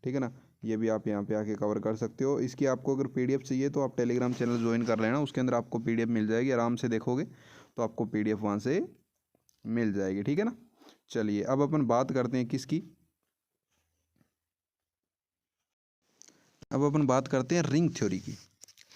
ठीक है ना। ये भी आप यहाँ पे आके कवर कर सकते हो। इसकी आपको अगर पीडीएफ चाहिए तो आप टेलीग्राम चैनल ज्वाइन कर लेना, उसके अंदर आपको पीडीएफ मिल जाएगी, आराम से देखोगे तो आपको पीडीएफ वहाँ से मिल जाएगी, ठीक है ना। चलिए अब अपन बात करते हैं किसकी, अब अपन बात करते हैं रिंग थ्योरी की,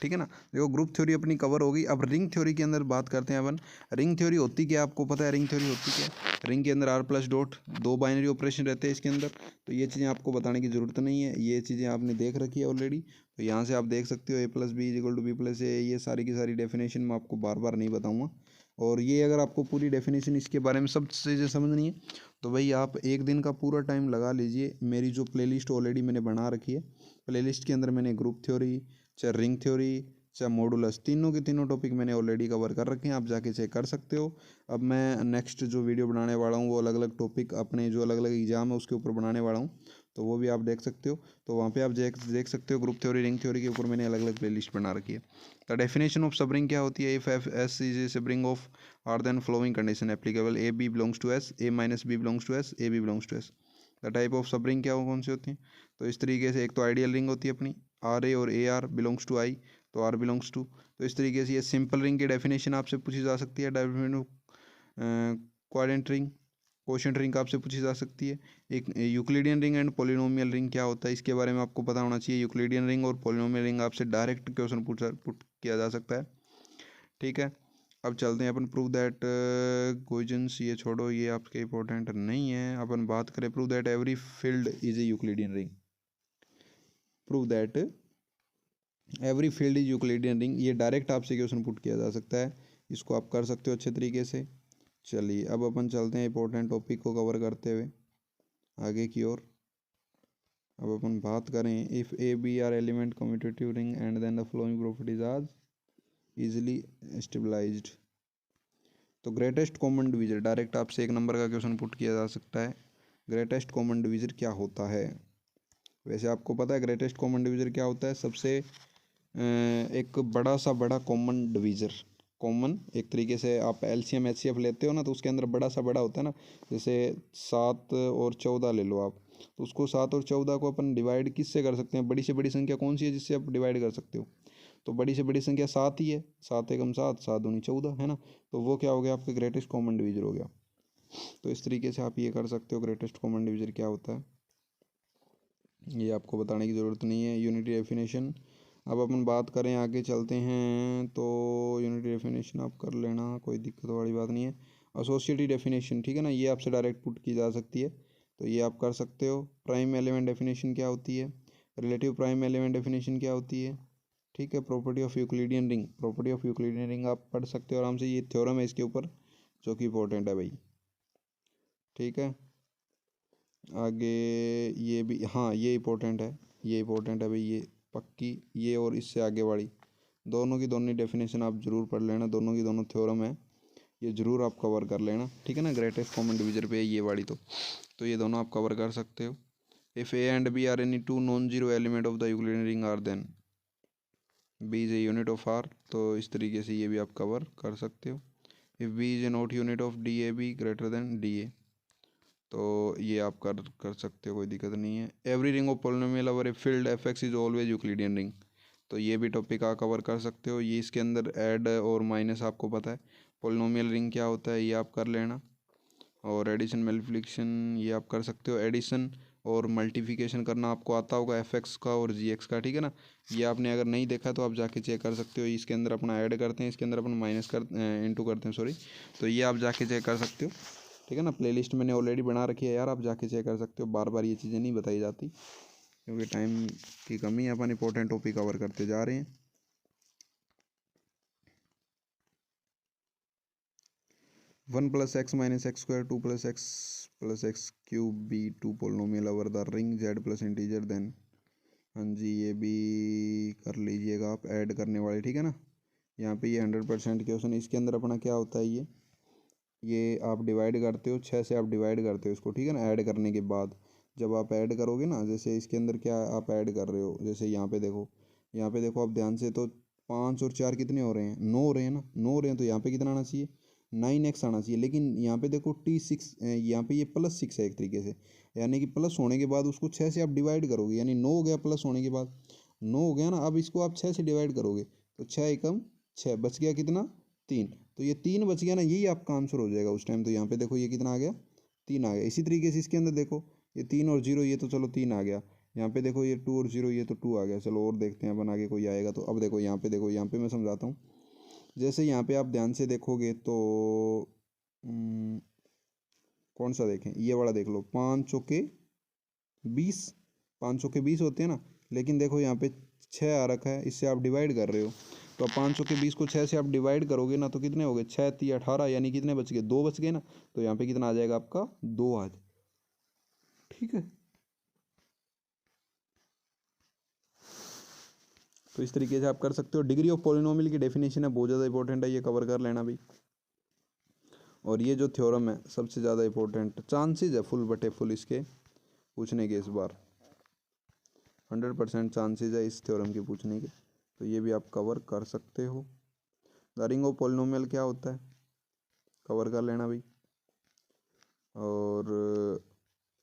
ठीक है ना। देखो ग्रुप थ्योरी अपनी कवर होगी, अब रिंग थ्योरी के अंदर बात करते हैं अपन। रिंग थ्योरी होती क्या, आपको पता है रिंग थ्योरी होती क्या है? रिंग के अंदर r+डॉट, 2 बाइनरी ऑपरेशन रहते हैं इसके अंदर, तो ये चीज़ें आपको बताने की ज़रूरत नहीं है, ये चीज़ें आपने देख रखी है ऑलरेडी। तो यहाँ से आप देख सकते हो a+b=b+a, ये सारी की सारी डेफिनेशन मैं आपको बार बार नहीं बताऊँगा। और ये अगर आपको पूरी डेफिनेशन इसके बारे में सब चीज़ें समझनी है तो भाई आप एक दिन का पूरा टाइम लगा लीजिए। मेरी जो प्लेलिस्ट ऑलरेडी मैंने बना रखी है, प्लेलिस्ट के अंदर मैंने ग्रुप थ्योरी, चाहे रिंग थ्योरी, चाहे मॉडुलस, तीनों के तीनों टॉपिक मैंने ऑलरेडी कवर कर रखे हैं, आप जाके चेक कर सकते हो। अब मैं नेक्स्ट जो वीडियो बनाने वाला हूँ वो अलग अलग टॉपिक अपने जो अलग अलग एग्जाम है उसके ऊपर बनाने वाला हूँ, तो वो भी आप देख सकते हो। तो वहाँ पे आप देख सकते हो ग्रुप थ्योरी, रिंग थ्योरी के ऊपर मैंने अलग अलग प्लेलिस्ट बना रखी है। तो डेफिनेशन ऑफ सबरिंग क्या होती है, if F S is a subring of R then following condition applicable, A B belongs to S, A minus B belongs to S, A B belongs to S. The type of subring क्या कौन सी होती है, तो इस तरीके से एक तो आइडियल रिंग होती है अपनी, आर ए और ए आर बिलोंग्स टू आई, तो आर बिलोंग्स टू। तो इस तरीके से ये सिंपल रिंग की डेफिनेशन आपसे पूछी जा सकती है, definition quadrant ring, quotient ring आपसे पूछी जा सकती है। एक Euclidean ring and polynomial ring क्या होता है, इसके बारे में आपको पता होना चाहिए। यूक्लिडियन रिंग और पॉलिनोमियल रिंग आपसे डायरेक्ट क्वेश्चन पुट किया जा सकता है, ठीक है। अब चलते हैं अपन प्रूव दैट क्वेश्चंस, ये छोड़ो, ये आपके इंपॉर्टेंट नहीं है। अपन बात करें prove that every field is a Euclidean ring, prove that every field is Euclidean ring, ये डायरेक्ट आपसे क्वेश्चन पुट किया जा सकता है, इसको आप कर सकते हो अच्छे तरीके से। चलिए अब अपन चलते हैं इंपॉर्टेंट टॉपिक को कवर करते हुए आगे की ओर। अब अपन बात करें, if A B are element commutative ring and then the following properties are easily stabilized, तो ग्रेटेस्ट कॉमन डिवीजर, डायरेक्ट आपसे 1 नंबर का क्वेश्चन पुट किया जा सकता है, ग्रेटेस्ट कॉमन डिवीजर क्या होता है। वैसे आपको पता है ग्रेटेस्ट कॉमन डिवीजर क्या होता है, सबसे एक बड़ा कॉमन डिवीज़र, कॉमन एक तरीके से आप एलसीएम एचसीएफ लेते हो ना, तो उसके अंदर बड़ा होता है ना, जैसे 7 और 14 ले लो आप, तो उसको 7 और 14 को अपन डिवाइड किससे कर सकते हैं, बड़ी से बड़ी संख्या कौन सी है जिससे आप डिवाइड कर सकते हो, तो बड़ी से बड़ी संख्या 7 ही है, 7 एकम 7, 7 दूनी 14, है ना। तो वो क्या हो गया, आपका ग्रेटेस्ट कॉमन डिवीजर हो गया। तो इस तरीके से आप ये कर सकते हो, ग्रेटेस्ट कॉमन डिवीजर क्या होता है ये आपको बताने की ज़रूरत नहीं है। यूनिटी डेफिनेशन, अब अपन बात करें आगे चलते हैं, तो यूनिटी डेफिनेशन आप कर लेना, कोई दिक्कत वाली बात नहीं है। एसोसिएटिव डेफिनेशन, ठीक है ना, ये आपसे डायरेक्ट पुट की जा सकती है, तो ये आप कर सकते हो। प्राइम एलिमेंट डेफिनेशन क्या होती है, रिलेटिव प्राइम एलिमेंट डेफिनेशन क्या होती है, ठीक है। Property of Euclidean ring, property of Euclidean ring आप पढ़ सकते हो आराम से, ये थ्योरम है इसके ऊपर जो कि इंपॉर्टेंट है भाई, ठीक है। आगे ये भी, हाँ ये इंपॉर्टेंट है, ये इंपॉर्टेंट है भाई, ये पक्की, ये और इससे आगे वाली दोनों की दोनों डेफिनेशन आप ज़रूर पढ़ लेना, दोनों की दोनों थ्योरम है, ये ज़रूर आप कवर कर लेना, ठीक है ना। ग्रेटेस्ट कॉमन डिविजन पे है ये वाली, तो ये दोनों आप कवर कर सकते हो। If A and B are any two non zero element of the Euclidean ring R then B is a unit of R, तो इस तरीके से ये भी आप कवर कर सकते हो। If B is a not unit of D A B greater than D A, तो ये आप कर सकते हो, कोई दिक्कत नहीं है। Every ring of polynomial over a field F X is always Euclidean ring, तो ये भी टॉपिक आप कवर कर सकते हो। ये इसके अंदर ऐड और माइनस आपको पता है। पॉलिनोमियल रिंग क्या होता है ये आप कर लेना। और एडिशन मल्टीप्लिकेशन ये आप कर सकते हो। एडिशन और मल्टीप्लिकेशन करना आपको आता होगा एफ एक्स का और जी एक्स का, ठीक है ना। ये आपने अगर नहीं देखा तो आप जाके चेक कर सकते हो। इसके अंदर अपना ऐड करते हैं, इसके अंदर अपन माइनस इंटू करते हैं, सॉरी। तो ये आप जाके चेक कर सकते हो, ठीक है ना। प्लेलिस्ट मैंने ऑलरेडी बना रखी है यार, आप जाके चेक कर सकते हो। बार बार ये चीज़ें नहीं बताई जाती क्योंकि टाइम की कमी है, अपन इंपॉर्टेंट टॉपिक कवर करते जा रहे हैं। 1 + x - x² 2 + x + x³ B to polynomial over the ring z plus integer then, हाँ जी ये भी कर लीजिएगा आप, ऐड करने वाले, ठीक है ना। यहाँ पे ये 100% क्वेश्चन, इसके अंदर अपना क्या होता है, ये आप डिवाइड करते हो, 6 से आप डिवाइड करते हो इसको, ठीक है ना। ऐड करने के बाद जब आप ऐड करोगे ना, जैसे इसके अंदर क्या आप ऐड कर रहे हो, जैसे यहाँ पे देखो, यहाँ पे देखो आप ध्यान से, तो 5 और 4 कितने हो रहे हैं, 9 हो रहे हैं ना, 9 हो रहे हैं, तो यहाँ पे कितना आना चाहिए, 9x आना चाहिए। लेकिन यहाँ पे देखो T6, यहाँ पे ये +6 है एक तरीके से, यानी कि प्लस होने के बाद उसको 6 से आप डिवाइड करोगे, यानी 9 हो गया प्लस होने के बाद, 9 हो गया ना। अब इसको आप 6 से डिवाइड करोगे तो 6 एकम 6, बच गया कितना, 3। तो ये 3 बच गया ना, यही आपका आंसर हो जाएगा उस टाइम। तो यहाँ पे देखो ये कितना आ गया, 3 आ गया। इसी तरीके से इसके अंदर देखो, ये 3 और 0, ये तो चलो 3 आ गया। यहाँ पे देखो ये 2 और 0, ये तो 2 आ गया। चलो और देखते हैं अपन आगे कोई आएगा तो। अब देखो यहाँ पे, देखो यहाँ पे मैं समझाता हूँ। जैसे यहाँ पे आप ध्यान से देखोगे तो कौन सा देखें, ये वाला देख लो, 5 चौके 20, 5 चौके 20 होते हैं ना। लेकिन देखो यहाँ पे 6 आ रखा है, इससे आप डिवाइड कर रहे हो, तो अब 5 चौके 20 को 6 से आप डिवाइड करोगे ना, तो कितने हो गए, 6 3 18, यानी कितने बच गए, 2 बच गए ना। तो यहाँ पे कितना आ जाएगा आपका, 2 आ जाए, ठीक है। तो इस तरीके से आप कर सकते हो। डिग्री ऑफ पॉलिनोमियल की डेफिनेशन है, बहुत ज़्यादा इंपॉर्टेंट है, ये कवर कर लेना भाई। और ये जो थ्योरम है सबसे ज़्यादा इंपॉर्टेंट, चांसेस है फुल बटे फुल इसके पूछने के, इस बार 100% चांसेस है इस थ्योरम के पूछने के, तो ये भी आप कवर कर सकते हो। द रिंग ऑफ पॉलिनोमियल क्या होता है, कवर कर लेना भाई। और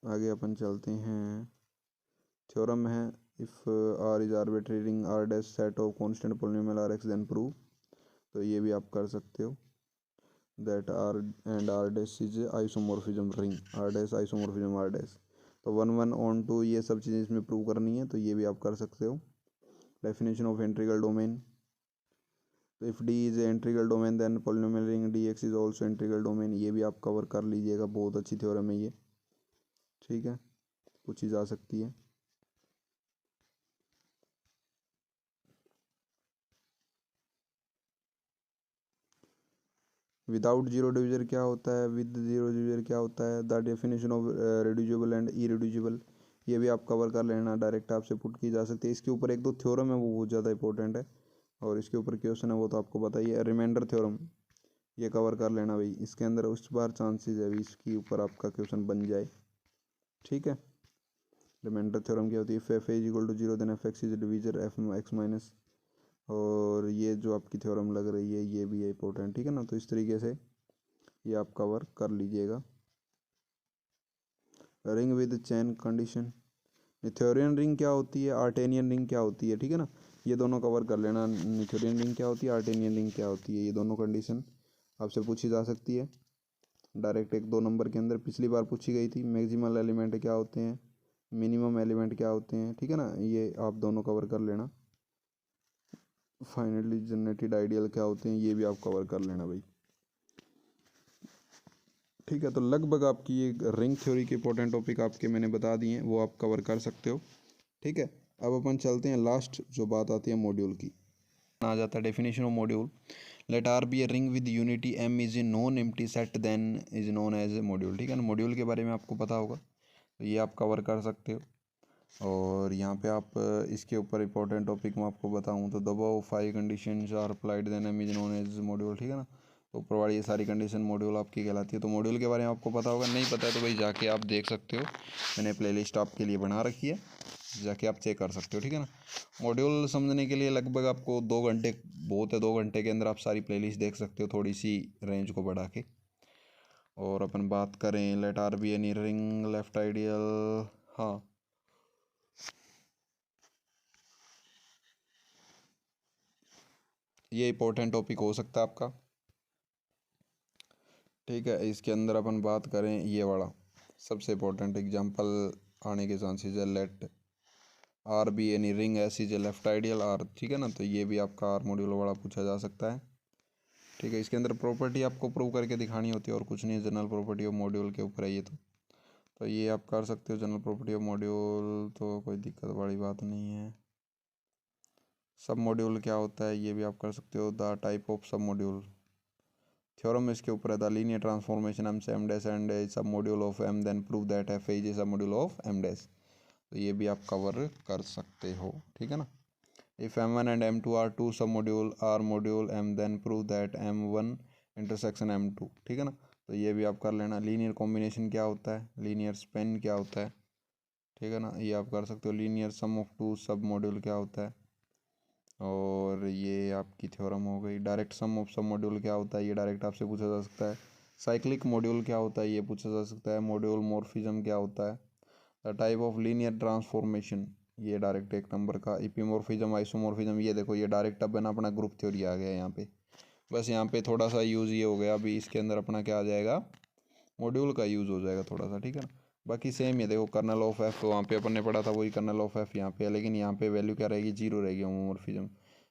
आगे अपन चलते हैं। थ्योरम है, if R is arbitrary ring R dash set of constant polynomial R X then prove, तो ये भी आप कर सकते हो। That R and R dash is isomorphism ring, R dash isomorphism R dash, तो 1 1 ऑन 2 ये सब चीज़ें इसमें प्रूव करनी है, तो ये भी आप कर सकते हो। डेफिनेशन ऑफ इंटीग्रल डोमेन, तो if D is integral domain then polynomial ring D X is also integral domain, ये भी आप कवर कर लीजिएगा, बहुत अच्छी थ्योरम है ये, ठीक है, पूछी जा सकती है। विदाउट जीरो डिविजन क्या होता है, विद जीरो डिविजन क्या होता है, the definition of reducible and irreducible, ये भी आप कवर कर लेना, डायरेक्ट आपसे पुट की जा सकती है। इसके ऊपर एक दो थ्योरम है वो बहुत ज़्यादा इंपॉर्टेंट है, और इसके ऊपर क्वेश्चन है वो तो आपको पता ही है। रिमाइंडर थ्योरम ये कवर कर लेना भाई, इसके अंदर उस बार चांसेस है इसके ऊपर आपका क्वेश्चन बन जाए, ठीक है। रिमाइंडर थ्योरम क्या होती है, F is equal to 0 then F X is divisor F X minus, और ये जो आपकी थ्योरम लग रही है ये भी है इंपॉर्टेंट, ठीक है ना। तो इस तरीके से ये आप कवर कर लीजिएगा। Ring with chain condition, Noetherian ring क्या होती है, आर्टेनियन रिंग क्या होती है, ठीक है ना। ये दोनों कवर कर लेना, न्यूथेरियन रिंग क्या होती है, आर्टेनियन रिंग क्या होती है, ये दोनों कंडीशन आपसे पूछी जा सकती है डायरेक्ट 1 2 नंबर के अंदर, पिछली बार पूछी गई थी। मैक्सिमल एलिमेंट क्या होते हैं, मिनिमम एलिमेंट क्या होते हैं, ठीक है ना, ये आप दोनों कवर कर लेना। फाइनली जनरेटेड आइडियल क्या होते हैं, ये भी आप कवर कर लेना भाई, ठीक है। तो लगभग आपकी ये रिंग थ्योरी के इंपॉर्टेंट टॉपिक आपके मैंने बता दिए हैं, वो आप कवर कर सकते हो, ठीक है। अब अपन चलते हैं लास्ट जो बात आती है मॉड्यूल की, आ जाता है definition of module. Let R be a ring with unity M is a non empty set then is known as a module, ठीक है ना। मॉड्यूल के बारे में आपको पता होगा, तो ये आप कवर कर सकते हो। और यहाँ पे आप इसके ऊपर इंपॉर्टेंट टॉपिक मैं आपको बताऊँ तो दबाओ 5 conditions are applied then M is known as module, ठीक है ना। तो ऊपर वाली ये सारी कंडीशन मॉड्यूल आपकी कहलाती है। तो मॉड्यूल के बारे में आपको पता होगा, नहीं पता है तो भाई जाके आप देख सकते हो, मैंने प्लेलिस्ट आपके लिए बना रखी है, जाके आप चेक कर सकते हो, ठीक है ना। मॉड्यूल समझने के लिए लगभग आपको 2 घंटे बहुत है, 2 घंटे के अंदर आप सारी प्लेलिस्ट देख सकते हो, थोड़ी सी रेंज को बढ़ा के। और अपन बात करें let R be any ring left ideal, हाँ ये इंपॉर्टेंट टॉपिक हो सकता है आपका, ठीक है। इसके अंदर अपन बात करें ये वाला सबसे इंपॉर्टेंट एग्जांपल आने के चांसेस है, let R be any ring S is a left ideal R, ठीक है ना। तो ये भी आपका आर मॉड्यूल वाला पूछा जा सकता है, ठीक है। इसके अंदर प्रॉपर्टी आपको प्रूव करके दिखानी होती है और कुछ नहीं, जनरल प्रॉपर्टी ऑफ मॉड्यूल के ऊपर है ये। तो ये आप कर सकते हो जनरल प्रॉपर्टी ऑफ मॉड्यूल, तो कोई दिक्कत वाली बात नहीं है। सब मॉड्यूल क्या होता है ये भी आप कर सकते हो, the type of sub module theorem इसके ऊपर है, द लीनियर ट्रांसफॉर्मेशन एम से M dash and sub module of M then prove that F is a sub module of M dash. तो ये भी आप कवर कर सकते हो, ठीक है ना। इफ m1 and m2 are two sub module R module m then prove that m1 intersection m2, ठीक है ना। तो ये भी आप कर लेना। लीनियर कॉम्बिनेशन क्या होता है, लीनियर स्पेन क्या होता है, ठीक है ना, ये आप कर सकते हो। लीनियर सम ऑफ टू सब मॉड्यूल क्या होता है, और ये आपकी थ्योरम हो गई। Direct sum of sub module क्या होता है, ये डायरेक्ट आपसे पूछा जा सकता है। साइक्लिक मॉड्यूल क्या होता है ये पूछा जा सकता है। मॉड्यूल मॉर्फिज्म क्या होता है। The type of linear transformation ये डायरेक्ट एक नंबर का। इपीमॉर्फिज्म आइसोमॉर्फिज्म ये देखो ये डायरेक्ट अब है ना अपना ग्रुप थ्योरी आ गया यहाँ पे, बस यहाँ पे थोड़ा सा यूज़ ये हो गया, अभी इसके अंदर अपना क्या आ जाएगा, मॉड्यूल का यूज़ हो जाएगा थोड़ा सा, ठीक है ना। बाकी सेम ये देखो कर्नल ऑफ एफ वहाँ पे अपन ने पढ़ा था, वही कर्नल ऑफ एफ यहाँ पे है, लेकिन यहाँ पे वैल्यू क्या रहेगी, जीरो रहेगी होमोमॉर्फिज्म।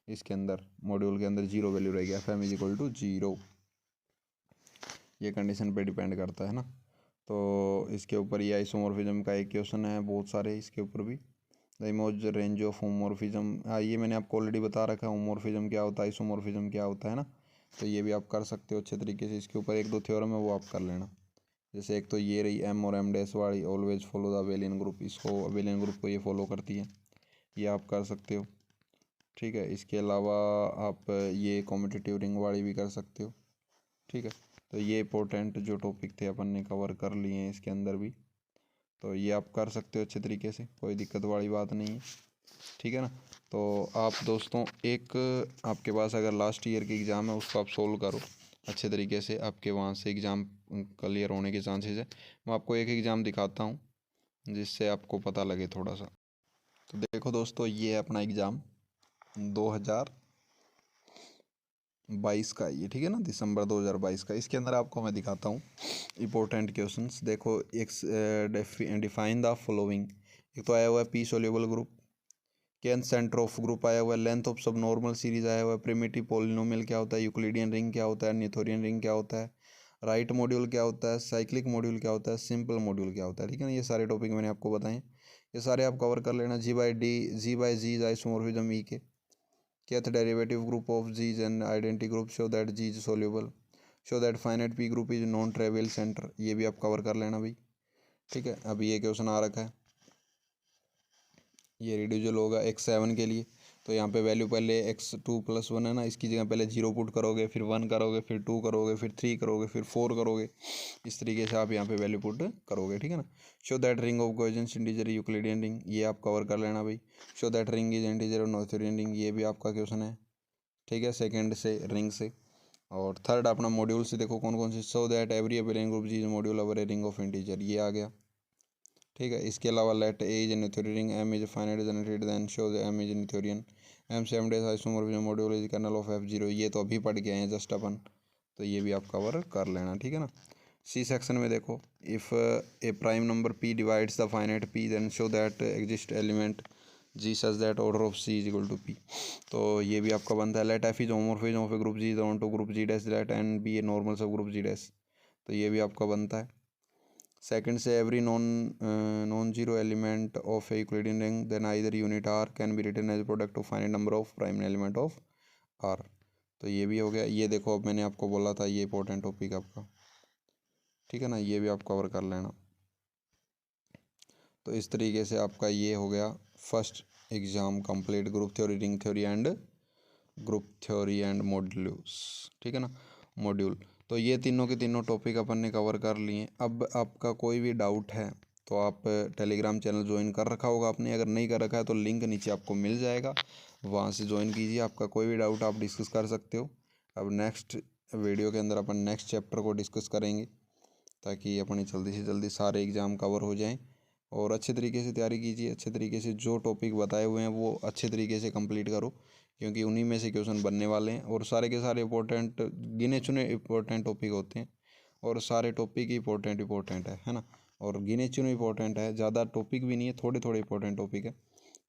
इसके अंदर मॉड्यूल के अंदर जीरो वैल्यू रहेगी, F M is equal to zero. ये कंडीशन पे डिपेंड करता है ना। तो इसके ऊपर ये आइसोमॉर्फिज्म का एक क्वेश्चन है, बहुत सारे इसके ऊपर भी। The image range of homomorphism, हाँ ये मैंने आपको ऑलरेडी बता रखा है, होमोमॉर्फिज्म क्या होता है, आइसोमॉर्फिज्म क्या होता है ना। तो ये भी आप कर सकते हो अच्छे तरीके से। इसके ऊपर एक दो थ्योरम है वो आप कर लेना। जैसे एक तो ये रही एम और एम डैश वाली, always follow the abelian group, इसको अबेलियन ग्रुप को ये फॉलो करती है, ये आप कर सकते हो, ठीक है। इसके अलावा आप ये कॉम्पिटिटिव रिंग वाली भी कर सकते हो, ठीक है। तो ये इंपॉर्टेंट जो टॉपिक थे अपन ने कवर कर लिए हैं इसके अंदर भी, तो ये आप कर सकते हो अच्छे तरीके से, कोई दिक्कत वाली बात नहीं है, ठीक है ना। तो आप दोस्तों एक आपके पास अगर लास्ट ईयर की एग्ज़ाम है उसको आप सोल्व करो अच्छे तरीके से, आपके वहाँ से एग्ज़ाम क्लियर होने के चांसेस है। मैं आपको एक एग्ज़ाम दिखाता हूँ जिससे आपको पता लगे थोड़ा सा। तो देखो दोस्तों ये है अपना एग्ज़ाम 2022 का ये, ठीक है ना, दिसंबर 2022 का। इसके अंदर आपको मैं दिखाता हूँ इंपॉर्टेंट क्वेश्चंस। देखो एक डिफाइन द फॉलोइंग, एक तो आया हुआ है पी सोल्यूबल ग्रुप, केन सेंटर ऑफ ग्रुप आया हुआ है, length of sub normal series आया हुआ है, प्रिमिटिव पॉलिनोमियल क्या होता है, यूक्लिडियन रिंग क्या होता है, न्यूथोरियन रिंग क्या होता है, राइट मॉड्यूल क्या होता है, साइक्लिक मॉड्यूल क्या होता है, सिंपल मॉड्यूल क्या होता है, ठीक है ना। ये सारे टॉपिक मैंने आपको बताए, ये सारे आप कवर कर लेना। जी बाई जी इज आइसोमॉर्फिज्म ई के, kth derivative group of G is an identity group, show that G is soluble, show that finite P group is non trivial center, ये भी आप कवर कर लेना भाई, ठीक है। अभी ये क्वेश्चन आ रखा है, ये रिड्यूजल होगा x7 के लिए, तो यहाँ पे वैल्यू पहले x2+1 है ना, इसकी जगह पहले 0 पुट करोगे, फिर 1 करोगे, फिर 2 करोगे, फिर 3 करोगे, फिर 4 करोगे, इस तरीके से आप यहाँ पे वैल्यू पुट करोगे, ठीक है ना। Show that ring of coefficient integer Euclidean ring, ये आप कवर कर लेना भाई। Show that ring is integer और नोथेरियन रिंग, ये भी आपका क्वेश्चन है, ठीक है, सेकेंड से रिंग से। और थर्ड अपना मॉड्यूल से देखो कौन कौन से, so that every abelian group G is module over a ring of integer, ये आ गया, ठीक है। इसके अलावा let A is Noetherian ring, M is finite generated then show the M is Noetherian, M से M dash isomorphism module is kernel of F0, ये तो अभी पढ़ के आए हैं जस्ट अपन, तो ये भी आप कवर कर लेना, ठीक है ना। सी सेक्शन में देखो, if a prime number p divides the finite p then show that exist element G such that order of c is equal to p, तो ये भी आपका बनता है। Let f is homomorphism of a group G onto group G dash, let n be a normal सब group G dash, तो ये भी आपका बनता है। सेकंड से every non zero element of A Euclidean ring then either unit R can be written as product of finite number of prime element of R, तो ये भी हो गया। ये देखो अब मैंने आपको बोला था ये इंपॉर्टेंट टॉपिक आपका, ठीक है ना, ये भी आप कवर कर लेना। तो इस तरीके से आपका ये हो गया first exam complete, group theory, ring theory and group theory and modules, ठीक है ना। मॉड्यूल। तो ये तीनों के तीनों टॉपिक अपन ने कवर कर लिए। अब आपका कोई भी डाउट है तो आप टेलीग्राम चैनल ज्वाइन कर रखा होगा आपने, अगर नहीं कर रखा है तो लिंक नीचे आपको मिल जाएगा, वहाँ से ज्वाइन कीजिए। आपका कोई भी डाउट आप डिस्कस कर सकते हो। अब नेक्स्ट वीडियो के अंदर अपन नेक्स्ट चैप्टर को डिस्कस करेंगे, ताकि अपनी जल्दी से जल्दी सारे एग्ज़ाम कवर हो जाएं। और अच्छे तरीके से तैयारी कीजिए, अच्छे तरीके से जो टॉपिक बताए हुए हैं वो अच्छे तरीके से कंप्लीट करो, क्योंकि उन्हीं में से क्वेश्चन बनने वाले हैं। और सारे के सारे इंपॉर्टेंट गिने चुने इंपॉर्टेंट टॉपिक होते हैं, और सारे टॉपिक इंपॉर्टेंट है ना। और गिने चुने इंपॉर्टेंट है, ज़्यादा टॉपिक भी नहीं है, थोड़े थोड़े इंपॉर्टेंट टॉपिक है।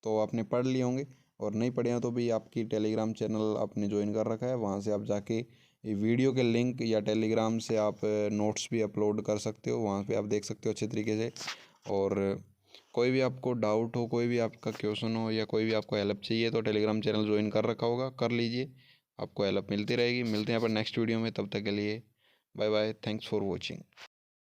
तो आपने पढ़ लिए होंगे, और नहीं पढ़े हैं तो भी आपकी टेलीग्राम चैनल आपने ज्वाइन कर रखा है, वहाँ से आप जाके ये वीडियो के लिंक या टेलीग्राम से आप नोट्स भी अपलोड कर सकते हो, वहाँ पे आप देख सकते हो अच्छे तरीके से। और कोई भी आपको डाउट हो, कोई भी आपका क्वेश्चन हो, या कोई भी आपको हेल्प चाहिए तो टेलीग्राम चैनल ज्वाइन कर रखा होगा, कर लीजिए, आपको हेल्प मिलती रहेगी। मिलते हैं अपन नेक्स्ट वीडियो में, तब तक के लिए bye bye, thanks for watching.